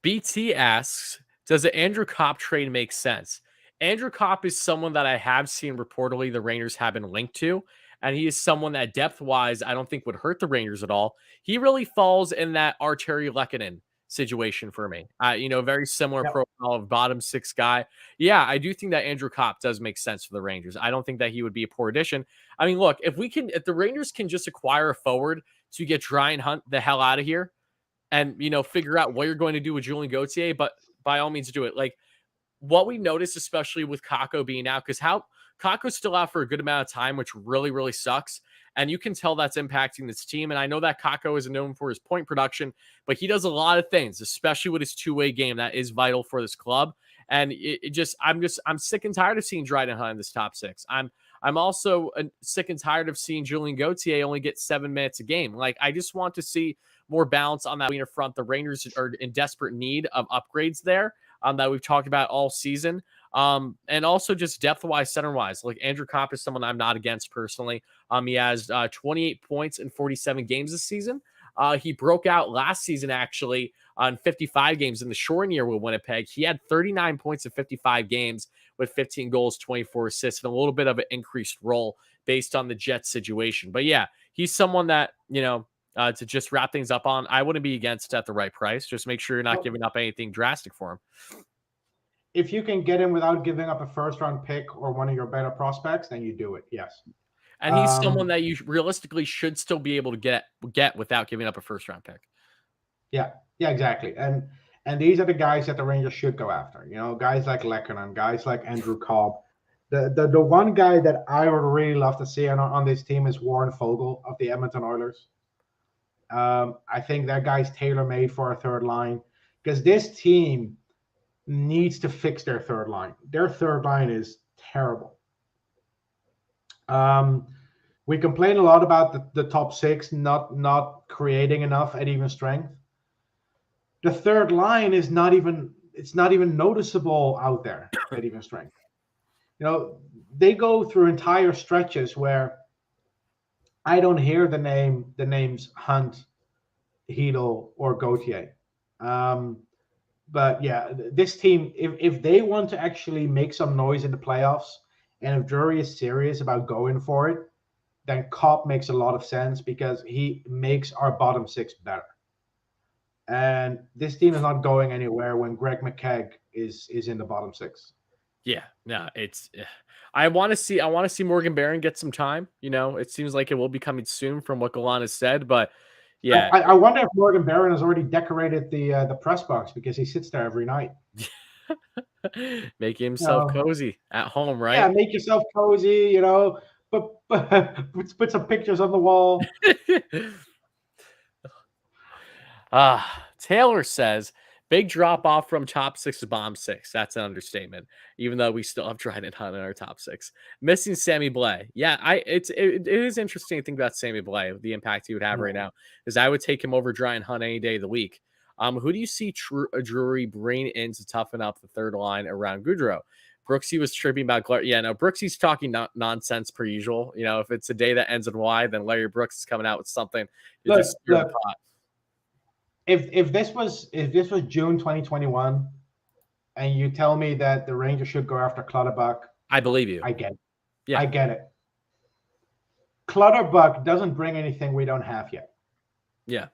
BT asks, does the Andrew Kopp trade make sense? Andrew Kopp is someone that I have seen reportedly the Rangers have been linked to. And he is someone that depth-wise, I don't think would hurt the Rangers at all. He really falls in that Arturi Lehkonen situation for me. Very similar profile of bottom 6 guy. Yeah, I do think that Andrew Kopp does make sense for the Rangers. I don't think that he would be a poor addition. I mean, look, if the Rangers can just acquire a forward to get Dry and Hunt the hell out of here and, figure out what you're going to do with Julien Gauthier, but by all means do it. Like, what we noticed, especially with Kakko being out, because Kakko's still out for a good amount of time, which really, really sucks. And you can tell that's impacting this team. And I know that Kakko is known for his point production, but he does a lot of things, especially with his two-way game that is vital for this club. And I'm sick and tired of seeing Dryden Hunt in this top 6. I'm also sick and tired of seeing Julien Gauthier only get 7 minutes a game. Like, I just want to see more balance on that winger front. The Rangers are in desperate need of upgrades there that we've talked about all season. And also just depth-wise, center-wise. Like, Andrew Kopp is someone I'm not against personally. He has 28 points in 47 games this season. He broke out last season, actually, on 55 games in the Shorn year with Winnipeg. He had 39 points in 55 games with 15 goals, 24 assists, and a little bit of an increased role based on the Jets situation. But yeah, he's someone that, to just wrap things up on. I wouldn't be against at the right price. Just make sure you're not Well, giving up anything drastic for him. if you can get him without giving up a first-round pick or one of your better prospects, then you do it. Yes. And he's someone that you realistically should still be able to get without giving up a first round pick. Yeah, exactly. And these are the guys that the Rangers should go after. You know, guys like Lehkonen, guys like Andrew Cobb. The one guy that I would really love to see on this team is Warren Fogle of the Edmonton Oilers. I think that guy's tailor-made for a third line because this team needs to fix their third line. Their third line is terrible. We complain a lot about the top six not creating enough at even strength. The third line is not even noticeable out there at even strength. You know, they go through entire stretches where I don't hear the names Hunt, Hedel, or Gauthier. But yeah, this team, if they want to actually make some noise in the playoffs, and if Drury is serious about going for it, then Cobb makes a lot of sense because he makes our bottom six better. And this team is not going anywhere when Greg McKegg is in the bottom six. Yeah, no, it's. I want to see Morgan Barron get some time. You know, it seems like it will be coming soon from what Golan has said. But yeah, I wonder if Morgan Barron has already decorated the press box because he sits there every night. Making himself cozy at home, right? Yeah, make yourself cozy. You know, put some pictures on the wall. Taylor says, big drop off from top six to bottom six. That's an understatement, even though we still have Dryden Hunt in our top six. Missing Sammy Blais. Yeah, it is interesting to think about Sammy Blais, the impact he would have right now, because I would take him over Dryden Hunt any day of the week. Who do you see Drury bring in to toughen up the third line around Goudreau? Brooksy was tripping about Brooksy's talking nonsense per usual. You know, if it's a day that ends in Y, then Larry Brooks is coming out with something. Look, if this was June 2021, and you tell me that the Rangers should go after Clutterbuck, I believe you. I get it. Yeah, I get it. Clutterbuck doesn't bring anything we don't have yet. Yeah.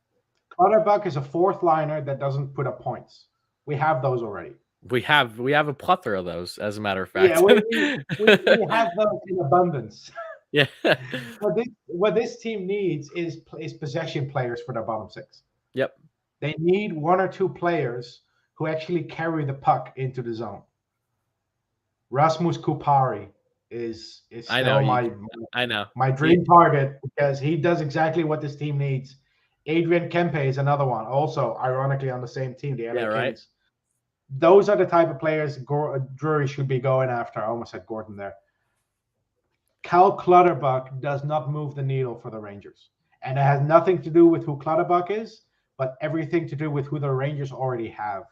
Clutterbuck is a fourth liner that doesn't put up points. We have those already. We have a plethora of those, as a matter of fact. Yeah, we have those in abundance. Yeah. What this team needs is possession players for their bottom six. Yep. They need one or two players who actually carry the puck into the zone. Rasmus Kupari is still my dream target because he does exactly what this team needs. Adrian Kempe is another one, also ironically on the same team, the LA Kings. Those are the type of players Drury should be going after. I almost said Gordon there. Cal Clutterbuck does not move the needle for the Rangers. And it has nothing to do with who Clutterbuck is, but everything to do with who the Rangers already have.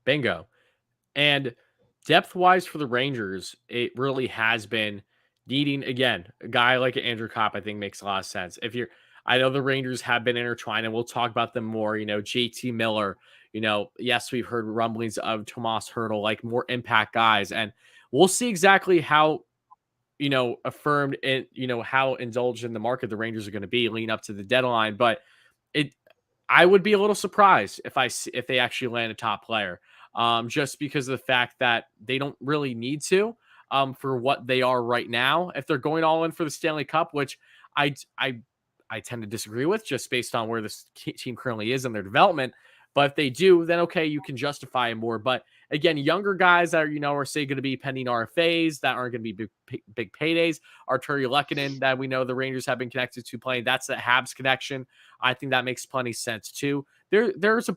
Bingo. And depth-wise for the Rangers, it really has been needing, again, a guy like Andrew Copp, I think makes a lot of sense. I know the Rangers have been intertwined, and we'll talk about them more. You know, JT Miller, you know, yes, we've heard rumblings of Tomas Hertl, like more impact guys, and we'll see exactly how, you know, affirmed and, you know, how indulged in the market the Rangers are going to be leading up to the deadline. But I would be a little surprised if they actually land a top player, just because of the fact that they don't really need to, for what they are right now. If they're going all in for the Stanley Cup, which I tend to disagree with, just based on where this team currently is in their development. But if they do, then okay, you can justify more. But again, younger guys that are, you know, are say going to be pending RFAs that aren't going to be big paydays. Artturi Lehkonen, that we know the Rangers have been connected to playing. That's the Habs connection. I think that makes plenty of sense too. There's a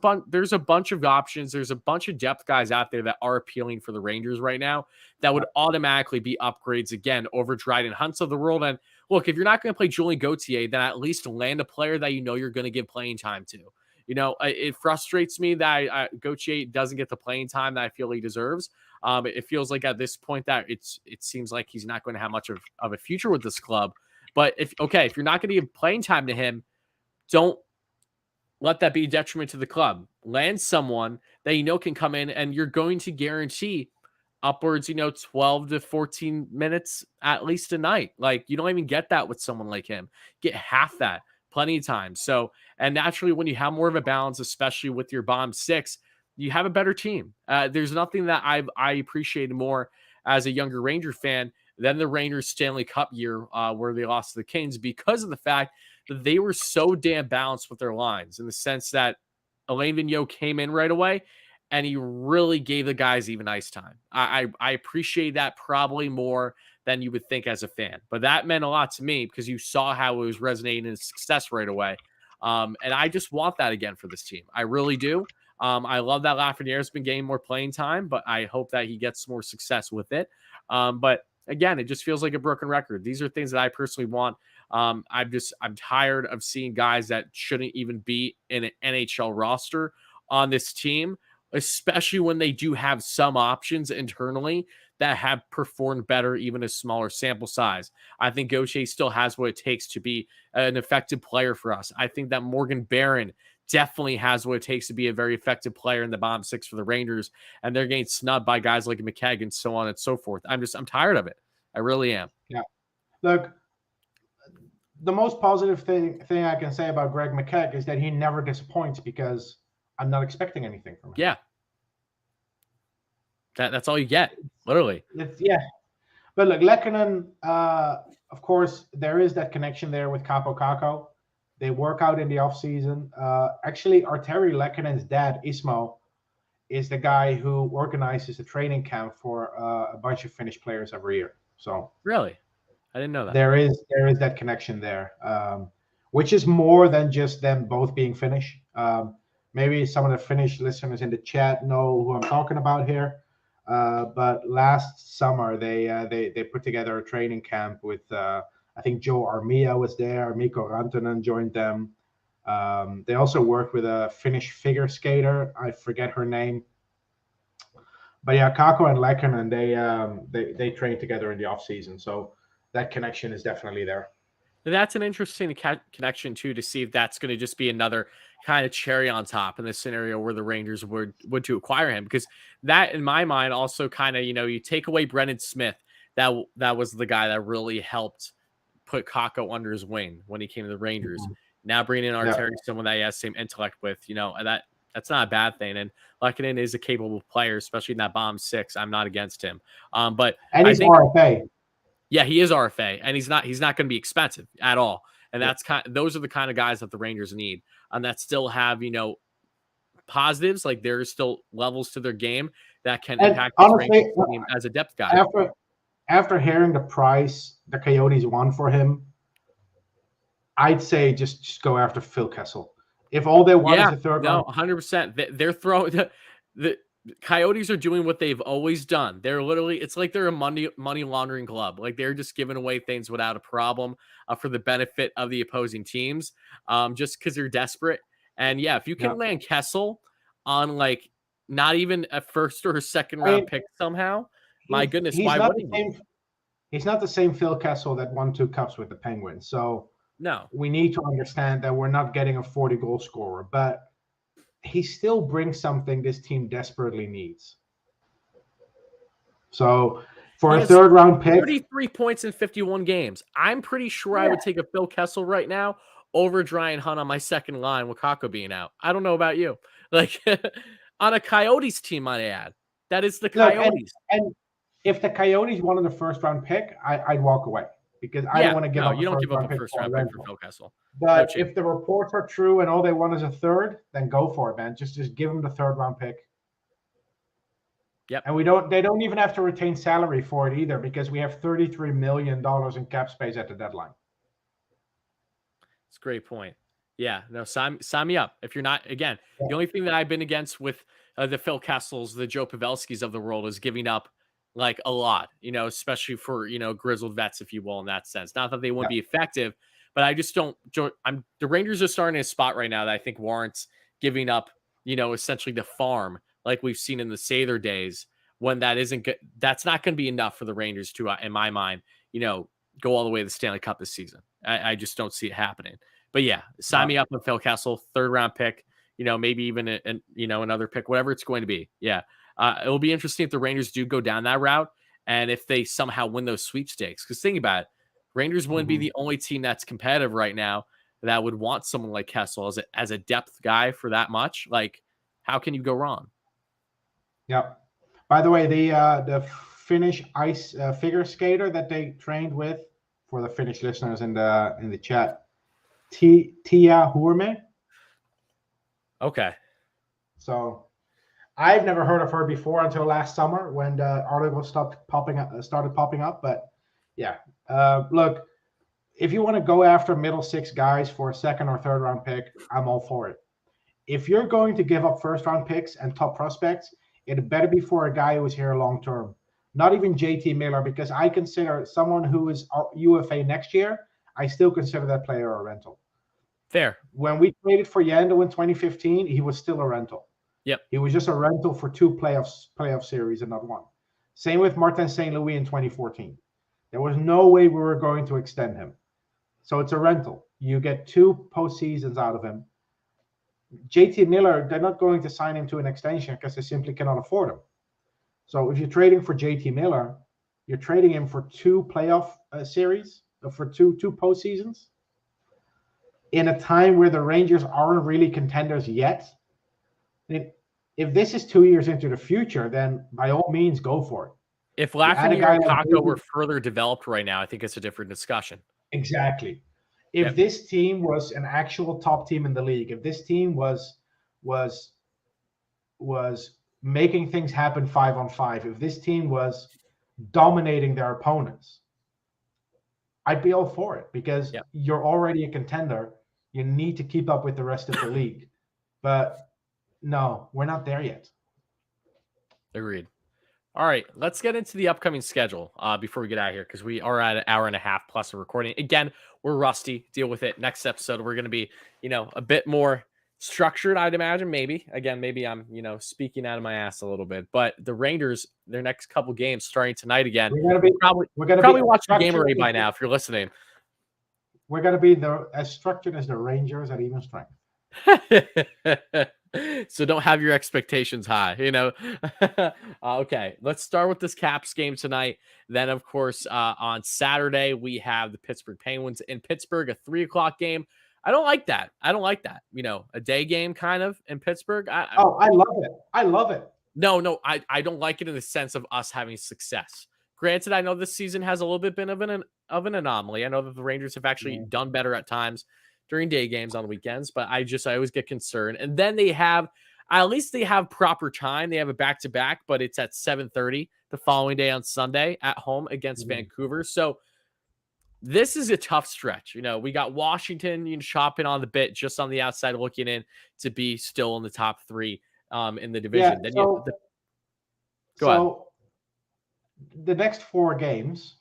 bunch of options. There's a bunch of depth guys out there that are appealing for the Rangers right now that would automatically be upgrades again over Dryden Hunts of the world. And look, if you're not going to play Julien Gauthier, then at least land a player that you know you're going to give playing time to. You know, it frustrates me that Gauthier doesn't get the playing time that I feel he deserves. It feels like at this point that it seems like he's not going to have much of a future with this club. But if you're not going to give playing time to him, don't let that be a detriment to the club. Land someone that you know can come in and you're going to guarantee upwards, 12 to 14 minutes at least a night. Like, you don't even get that with someone like him. Get half that plenty of times. So, and naturally, when you have more of a balance, especially with your bottom six, you have a better team. There's nothing that I appreciated more as a younger Ranger fan than the Rangers Stanley Cup year where they lost to the Kings, because of the fact that they were so damn balanced with their lines, in the sense that Alain Vigneault came in right away and he really gave the guys even ice time. I appreciate that probably more than you would think as a fan, but that meant a lot to me because you saw how it was resonating in success right away. And I just want that again for this team. I really do. I love that Lafreniere's been getting more playing time, but I hope that he gets more success with it. But again, it just feels like a broken record. These are things that I personally want. I'm tired of seeing guys that shouldn't even be in an NHL roster on this team, especially when they do have some options internally that have performed better, even a smaller sample size. I think Gauthier still has what it takes to be an effective player for us. I think that Morgan Barron definitely has what it takes to be a very effective player in the bottom six for the Rangers, and they're getting snubbed by guys like McKegg and so on and so forth. I'm tired of it. I really am. Yeah. Look, the most positive thing I can say about Greg McKegg is that he never disappoints, because I'm not expecting anything from him. Yeah. That's all you get, literally. Yeah. But look, Lehkonen, of course, there is that connection there with Capo Caco. They work out in the offseason. Actually, Arteri Lehkonen's dad, Ismo, is the guy who organizes the training camp for a bunch of Finnish players every year. So really, I didn't know that. There is that connection there, which is more than just them both being Finnish. Maybe some of the Finnish listeners in the chat know who I'm talking about here. But last summer they put together a training camp with I think Joe Armia was there. Mikko Rantanen joined them. They also worked with a Finnish figure skater. I forget her name. But yeah, Kako and Lehkonen, they train together in the off season, so that connection is definitely there. That's an interesting connection too, to see if that's going to just be another kind of cherry on top in the scenario where the Rangers would to acquire him, because that, in my mind, also kind of, you take away Brendan Smith. That was the guy that really helped put Kako under his wing when he came to the Rangers. Mm-hmm. Now bringing in Arteri, someone that he has the same intellect with, that's not a bad thing. And Lehkonen is a capable player, especially in that bottom six. I'm not against him. But he's RFA. Yeah, he is RFA, and he's not going to be expensive at all. And those are the kind of guys that the Rangers need, and that still have, positives. Like, there are still levels to their game that can impact the Rangers team as a depth guy. After hearing the price the Coyotes won for him, I'd say just go after Phil Kessel. If all they want is a third round. 100%. They're throwing the Coyotes are doing what they've always done. They're literally, it's like they're a money laundering club. Like, they're just giving away things without a problem for the benefit of the opposing teams, just because they're desperate. And yeah, if you can land Kessel on like not even a first or a second round pick somehow, my goodness, why wouldn't he? He's not the same Phil Kessel that won 2 cups with the Penguins. So no, we need to understand that we're not getting a 40-goal scorer, but he still brings something this team desperately needs. So for a third-round pick, 33 points in 51 games. I'm pretty sure I would take a Phil Kessel right now over Ryan Hunt on my second line with Kako being out. I don't know about you. Like, on a Coyotes team, might I add. That is the Coyotes. And if the Coyotes wanted a first-round pick, I'd walk away, because I don't want to give up. You don't give up a first-round pick for Phil Kessel. But if the reports are true and all they want is a third, then go for it, man. Just give them the third-round pick. Yep. And they don't even have to retain salary for it either, because we have $33 million in cap space at the deadline. It's a great point. Yeah, no, sign me up. If you're not, again, the only thing that I've been against with the Phil Kessels, the Joe Pavelskis of the world, is giving up like a lot, especially for, grizzled vets, if you will, in that sense. Not that they wouldn't be effective, but I just don't. The Rangers are starting a spot right now that I think warrants giving up, essentially the farm, like we've seen in the Sather days, when that isn't good. That's not going to be enough for the Rangers to, in my mind, go all the way to the Stanley Cup this season. I just don't see it happening. But yeah, sign me up with Phil Kessel, third-round pick. maybe even another pick, whatever it's going to be. Yeah. It'll be interesting if the Rangers do go down that route and if they somehow win those sweepstakes. Because think about it, Rangers wouldn't be the only team that's competitive right now that would want someone like Kessel as a depth guy for that much. Like, how can you go wrong? Yeah. By the way, the Finnish ice figure skater that they trained with, for the Finnish listeners in the chat, Tia Hurme. Okay. So I've never heard of her before until last summer when the article started popping up. But yeah, look, if you want to go after middle six guys for a second or third round pick, I'm all for it. If you're going to give up first round picks and top prospects, it better be for a guy who is here long term. Not even JT Miller, because I consider someone who is UFA next year, I still consider that player a rental. Fair. When we traded for Yando in 2015, he was still a rental. Yep. He was just a rental for 2 playoff series and not 1. Same with Martin St. Louis in 2014. There was no way we were going to extend him. So it's a rental. You get 2 postseasons out of him. JT Miller, they're not going to sign him to an extension because they simply cannot afford him. So if you're trading for JT Miller, you're trading him for 2 playoff series, for two postseasons, in a time where the Rangers aren't really contenders yet. If this is 2 years into the future, then by all means, go for it. If Lafreniere and Kakko were further developed right now, I think it's a different discussion. Exactly. If this team was an actual top team in the league, if this team was making things happen 5-on-5, if this team was dominating their opponents, I'd be all for it, because you're already a contender. You need to keep up with the rest of the league. But no, we're not there yet. Agreed. All right, let's get into the upcoming schedule before we get out of here, because we are at an hour and a half plus of recording. Again, we're rusty. Deal with it. Next episode, we're going to be, a bit more structured, I'd imagine. Maybe. Again, maybe I'm, speaking out of my ass a little bit. But the Rangers, their next couple games starting tonight again. We're probably watching Game Array by now if you're listening. We're going to be as structured as the Rangers at even strength. So don't have your expectations high, Okay, let's start with this Caps game tonight. Then, of course, on Saturday, we have the Pittsburgh Penguins in Pittsburgh, a 3:00 game. I don't like that. A day game kind of in Pittsburgh. I love it. No, I don't like it in the sense of us having success. Granted, I know this season has a little bit of an anomaly. I know that the Rangers have actually done better at times during day games on weekends, but I always get concerned. And then at least they have proper time. They have a back-to-back, but it's at 7:30 the following day on Sunday at home against Vancouver. So this is a tough stretch. We got Washington, chopping on the bit just on the outside looking in to be still in the top 3 in the division. Yeah, Then go ahead. The next 4 games,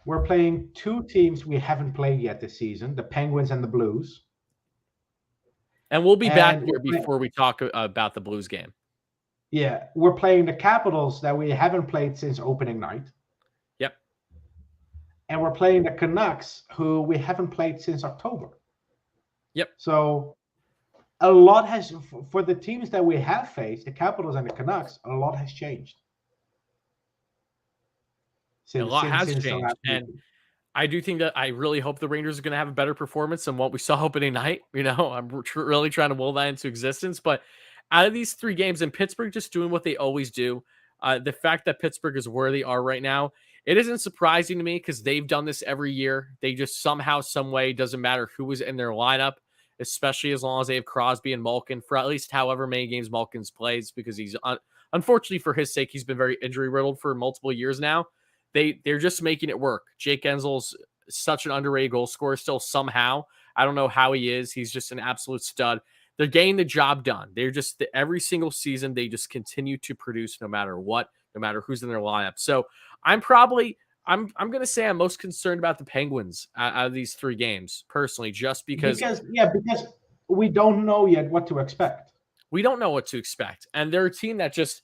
we're playing 2 teams we haven't played yet this season, the Penguins and the Blues. And we'll be back here before we talk about the Blues game. Yeah, we're playing the Capitals that we haven't played since opening night. Yep. And we're playing the Canucks, who we haven't played since October. Yep. So a lot has, for the teams that we have faced, the Capitals and the Canucks, a lot has changed. A lot has changed. And I do think that I really hope the Rangers are going to have a better performance than what we saw opening night. I'm really trying to will that into existence. But out of these 3 games, and Pittsburgh just doing what they always do, the fact that Pittsburgh is where they are right now, it isn't surprising to me because they've done this every year. They just somehow, some way, doesn't matter who is in their lineup, especially as long as they have Crosby and Malkin for at least however many games Malkin's plays, because he's, unfortunately for his sake, he's been very injury-riddled for multiple years now. They're just making it work. Jake Enzel's such an underrated goal scorer still somehow. I don't know how he is. He's just an absolute stud. They're getting the job done. They're just every single season, they just continue to produce no matter what, no matter who's in their lineup. So I'm going to say I'm most concerned about the Penguins out of these 3 games personally, just because we don't know yet what to expect. We don't know what to expect. And they're a team that just,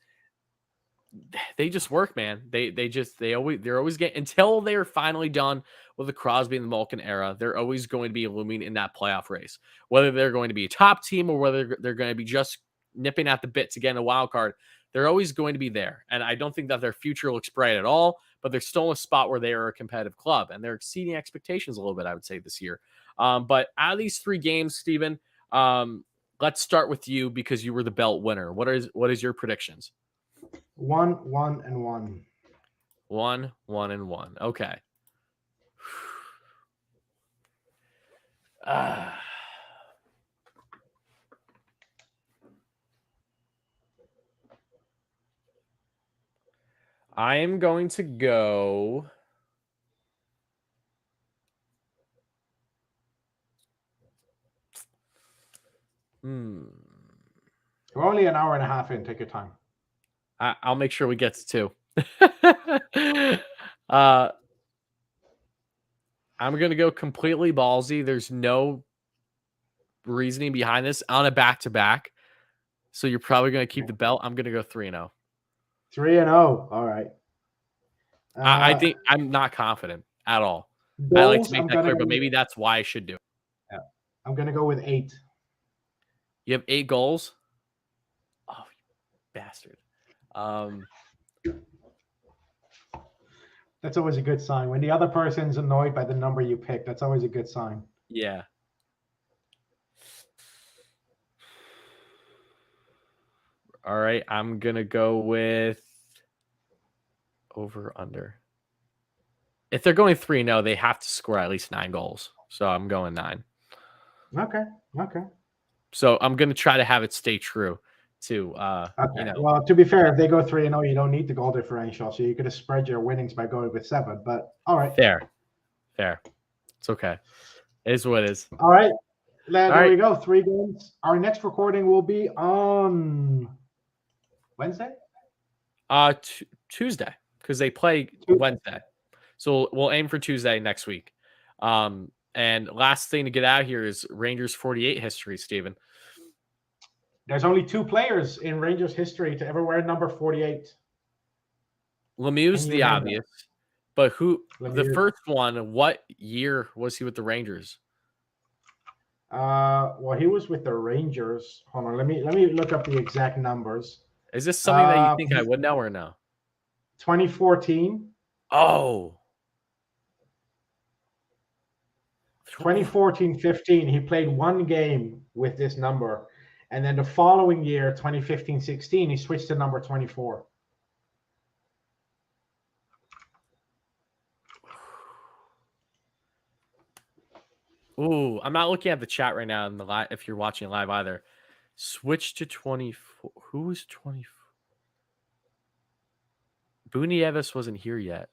they just work, man. They're always getting, until they are finally done with the Crosby and the Malkin era. They're always going to be looming in that playoff race, whether they're going to be a top team or whether they're going to be just nipping at the bit to get in a wild card. They're always going to be there, and I don't think that their future looks bright at all. But they're still in a spot where they are a competitive club, and they're exceeding expectations a little bit, I would say, this year. But out of these 3 games, Steven, let's start with you because you were the belt winner. What is your predictions? 1-1-1. 1-1-1. Okay. I am going to go. We're only an hour and a half in. Take your time. I'll make sure we get to 2. I'm going to go completely ballsy. There's no reasoning behind this on a back-to-back. So you're probably going to keep the belt. I'm going to go 3-0. 3-0. All right. I think I'm not confident at all. Goals, I like to make that clear, but maybe that's why I should do it. Yeah. I'm going to go with 8. You have 8 goals? Oh, you bastard. That's always a good sign. When the other person's annoyed by the number you pick, that's always a good sign. Yeah. All right. I'm going to go with over under. If they're going 3-0, they have to score at least 9 goals. So I'm going 9. Okay. So I'm going to try to have it stay true to, okay. Well, to be fair, if they go 3-0, you don't need the goal differential. So you could have spread your winnings by going with 7. But all right. Fair. It's okay. It is what it is. All right. There we go. 3 games. Our next recording will be on Wednesday? Tuesday, because they play Wednesday. So we'll aim for Tuesday next week. And last thing to get out here is Rangers 48 history, Steven. There's only 2 players in Rangers history to ever wear number 48. Lemieux's the obvious, but who? Lemieux. The first one, what year was he with the Rangers? Well, he was with the Rangers. Hold on, let me look up the exact numbers. Is this something that you think I would know or no? 2014. Oh. 2014-15, he played 1 game with this number. And then the following year, 2015-16, he switched to number 24. Ooh, I'm not looking at the chat right now in the live, if you're watching live either. Switch to 24. Who was 24? Bunievis wasn't here yet.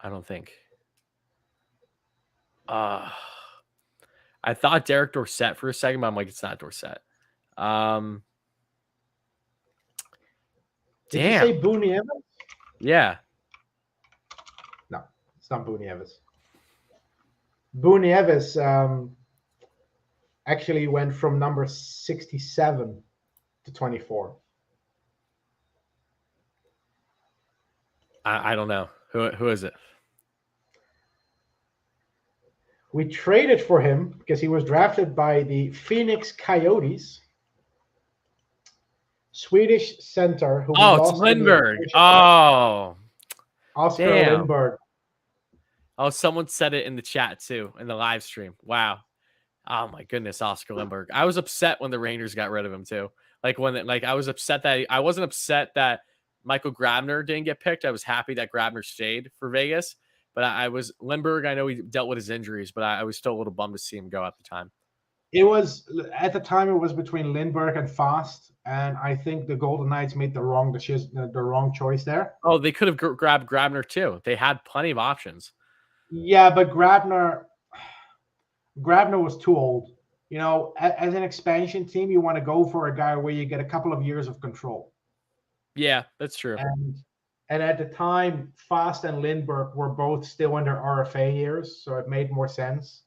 I don't think. I thought Derek Dorsett for a second, but I'm like, it's not Dorsett. Did you say Bunievis? Yeah. No, it's not Bunievis. Bunievis actually went from number 67 to 24. I don't know. Who is it? We traded for him because he was drafted by the Phoenix Coyotes. Swedish center. Who it's Lindbergh. Oh. Oscar Lindbergh. Oh, someone said it in the chat too, in the live stream. Wow. Oh my goodness, Oscar Lindbergh. I was upset when the Rangers got rid of him too. I was upset that I wasn't upset that Michael Grabner didn't get picked. I was happy that Grabner stayed for Vegas. But I was Lindbergh. I know he dealt with his injuries, but I was still a little bummed to see him go at the time. It was at the time. It was between Lindbergh and Fast, and I think the Golden Knights made the wrong decision, the wrong choice there. Oh, they could have grabbed Grabner too. They had plenty of options. Yeah, but Grabner was too old. You know, as an expansion team, you want to go for a guy where you get a couple of years of control. Yeah, that's true. And at the time, Fast and Lindbergh were both still in their RFA years, so it made more sense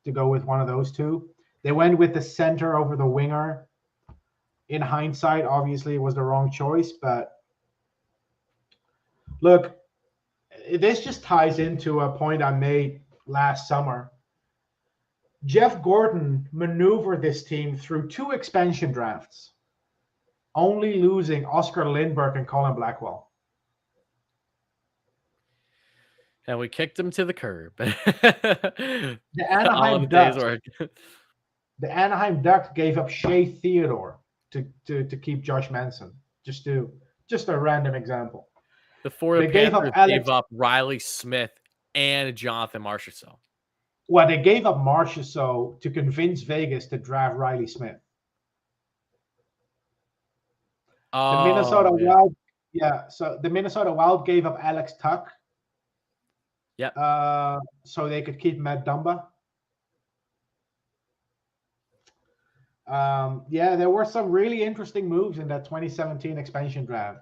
to go with one of those two. They went with the center over the winger. In hindsight, obviously, it was the wrong choice, but Look, this just ties into a point I made last summer. Jeff Gordon maneuvered this team through 2 expansion drafts, only losing Oscar Lindbergh and Colin Blackwell. And we kicked him to the curb. The All in Anaheim a day's Ducks, work. the Anaheim Ducks gave up Shea Theodore to keep Josh Manson. Just a random example. The Florida They gave Panthers up gave up Riley Smith and Jonathan Marchessault. Well, they gave up Marchessault to convince Vegas to draft Riley Smith. The Minnesota Wild, so the Minnesota Wild gave up Alex Tuck. Yep. So they could keep Matt Dumba. There were some really interesting moves in that 2017 expansion draft.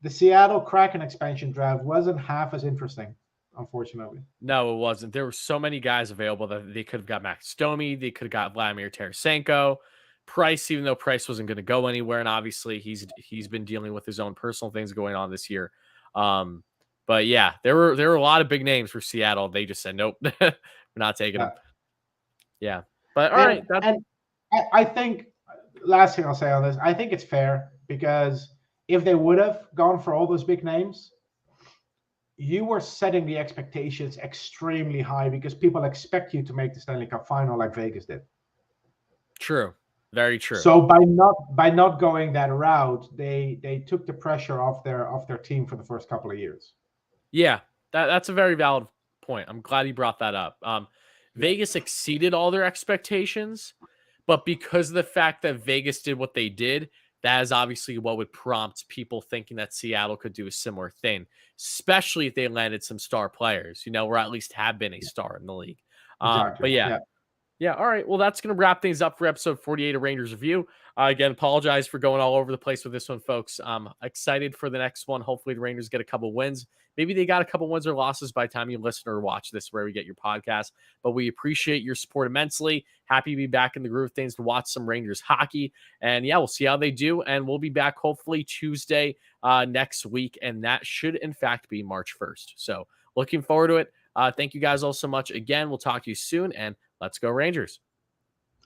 The Seattle Kraken expansion draft wasn't half as interesting, unfortunately. No, it wasn't. There were so many guys available that they could have got Max Domi. They could have got Vladimir Tarasenko. Price, even though Price wasn't going to go anywhere, and obviously he's been dealing with his own personal things going on this year. But yeah, there were a lot of big names for Seattle. They just said nope, we're not taking them. Yeah, but all right. And I think last thing I'll say on this, I think it's fair because if they would have gone for all those big names, you were setting the expectations extremely high because people expect you to make the Stanley Cup final like Vegas did. True. Very true. So by not going that route, they took the pressure off their team for the first couple of years. Yeah, that's a very valid point. I'm glad you brought that up. Vegas exceeded all their expectations, but because of the fact that Vegas did what they did, that is obviously what would prompt people thinking that Seattle could do a similar thing, especially if they landed some star players, or at least have been a star in the league. Exactly. But yeah. All right. Well, that's going to wrap things up for episode 48 of Rangers Review. Again, apologize for going all over the place with this one, folks. Excited for the next one. Hopefully the Rangers get a couple wins. Maybe they got a couple wins or losses by the time you listen or watch this, where we get your podcast. But we appreciate your support immensely. Happy to be back in the groove of things to watch some Rangers hockey. And yeah, we'll see how they do. And we'll be back hopefully Tuesday next week. And that should, in fact, be March 1st. So looking forward to it. Thank you guys all so much. Again, we'll talk to you soon. And let's go Rangers.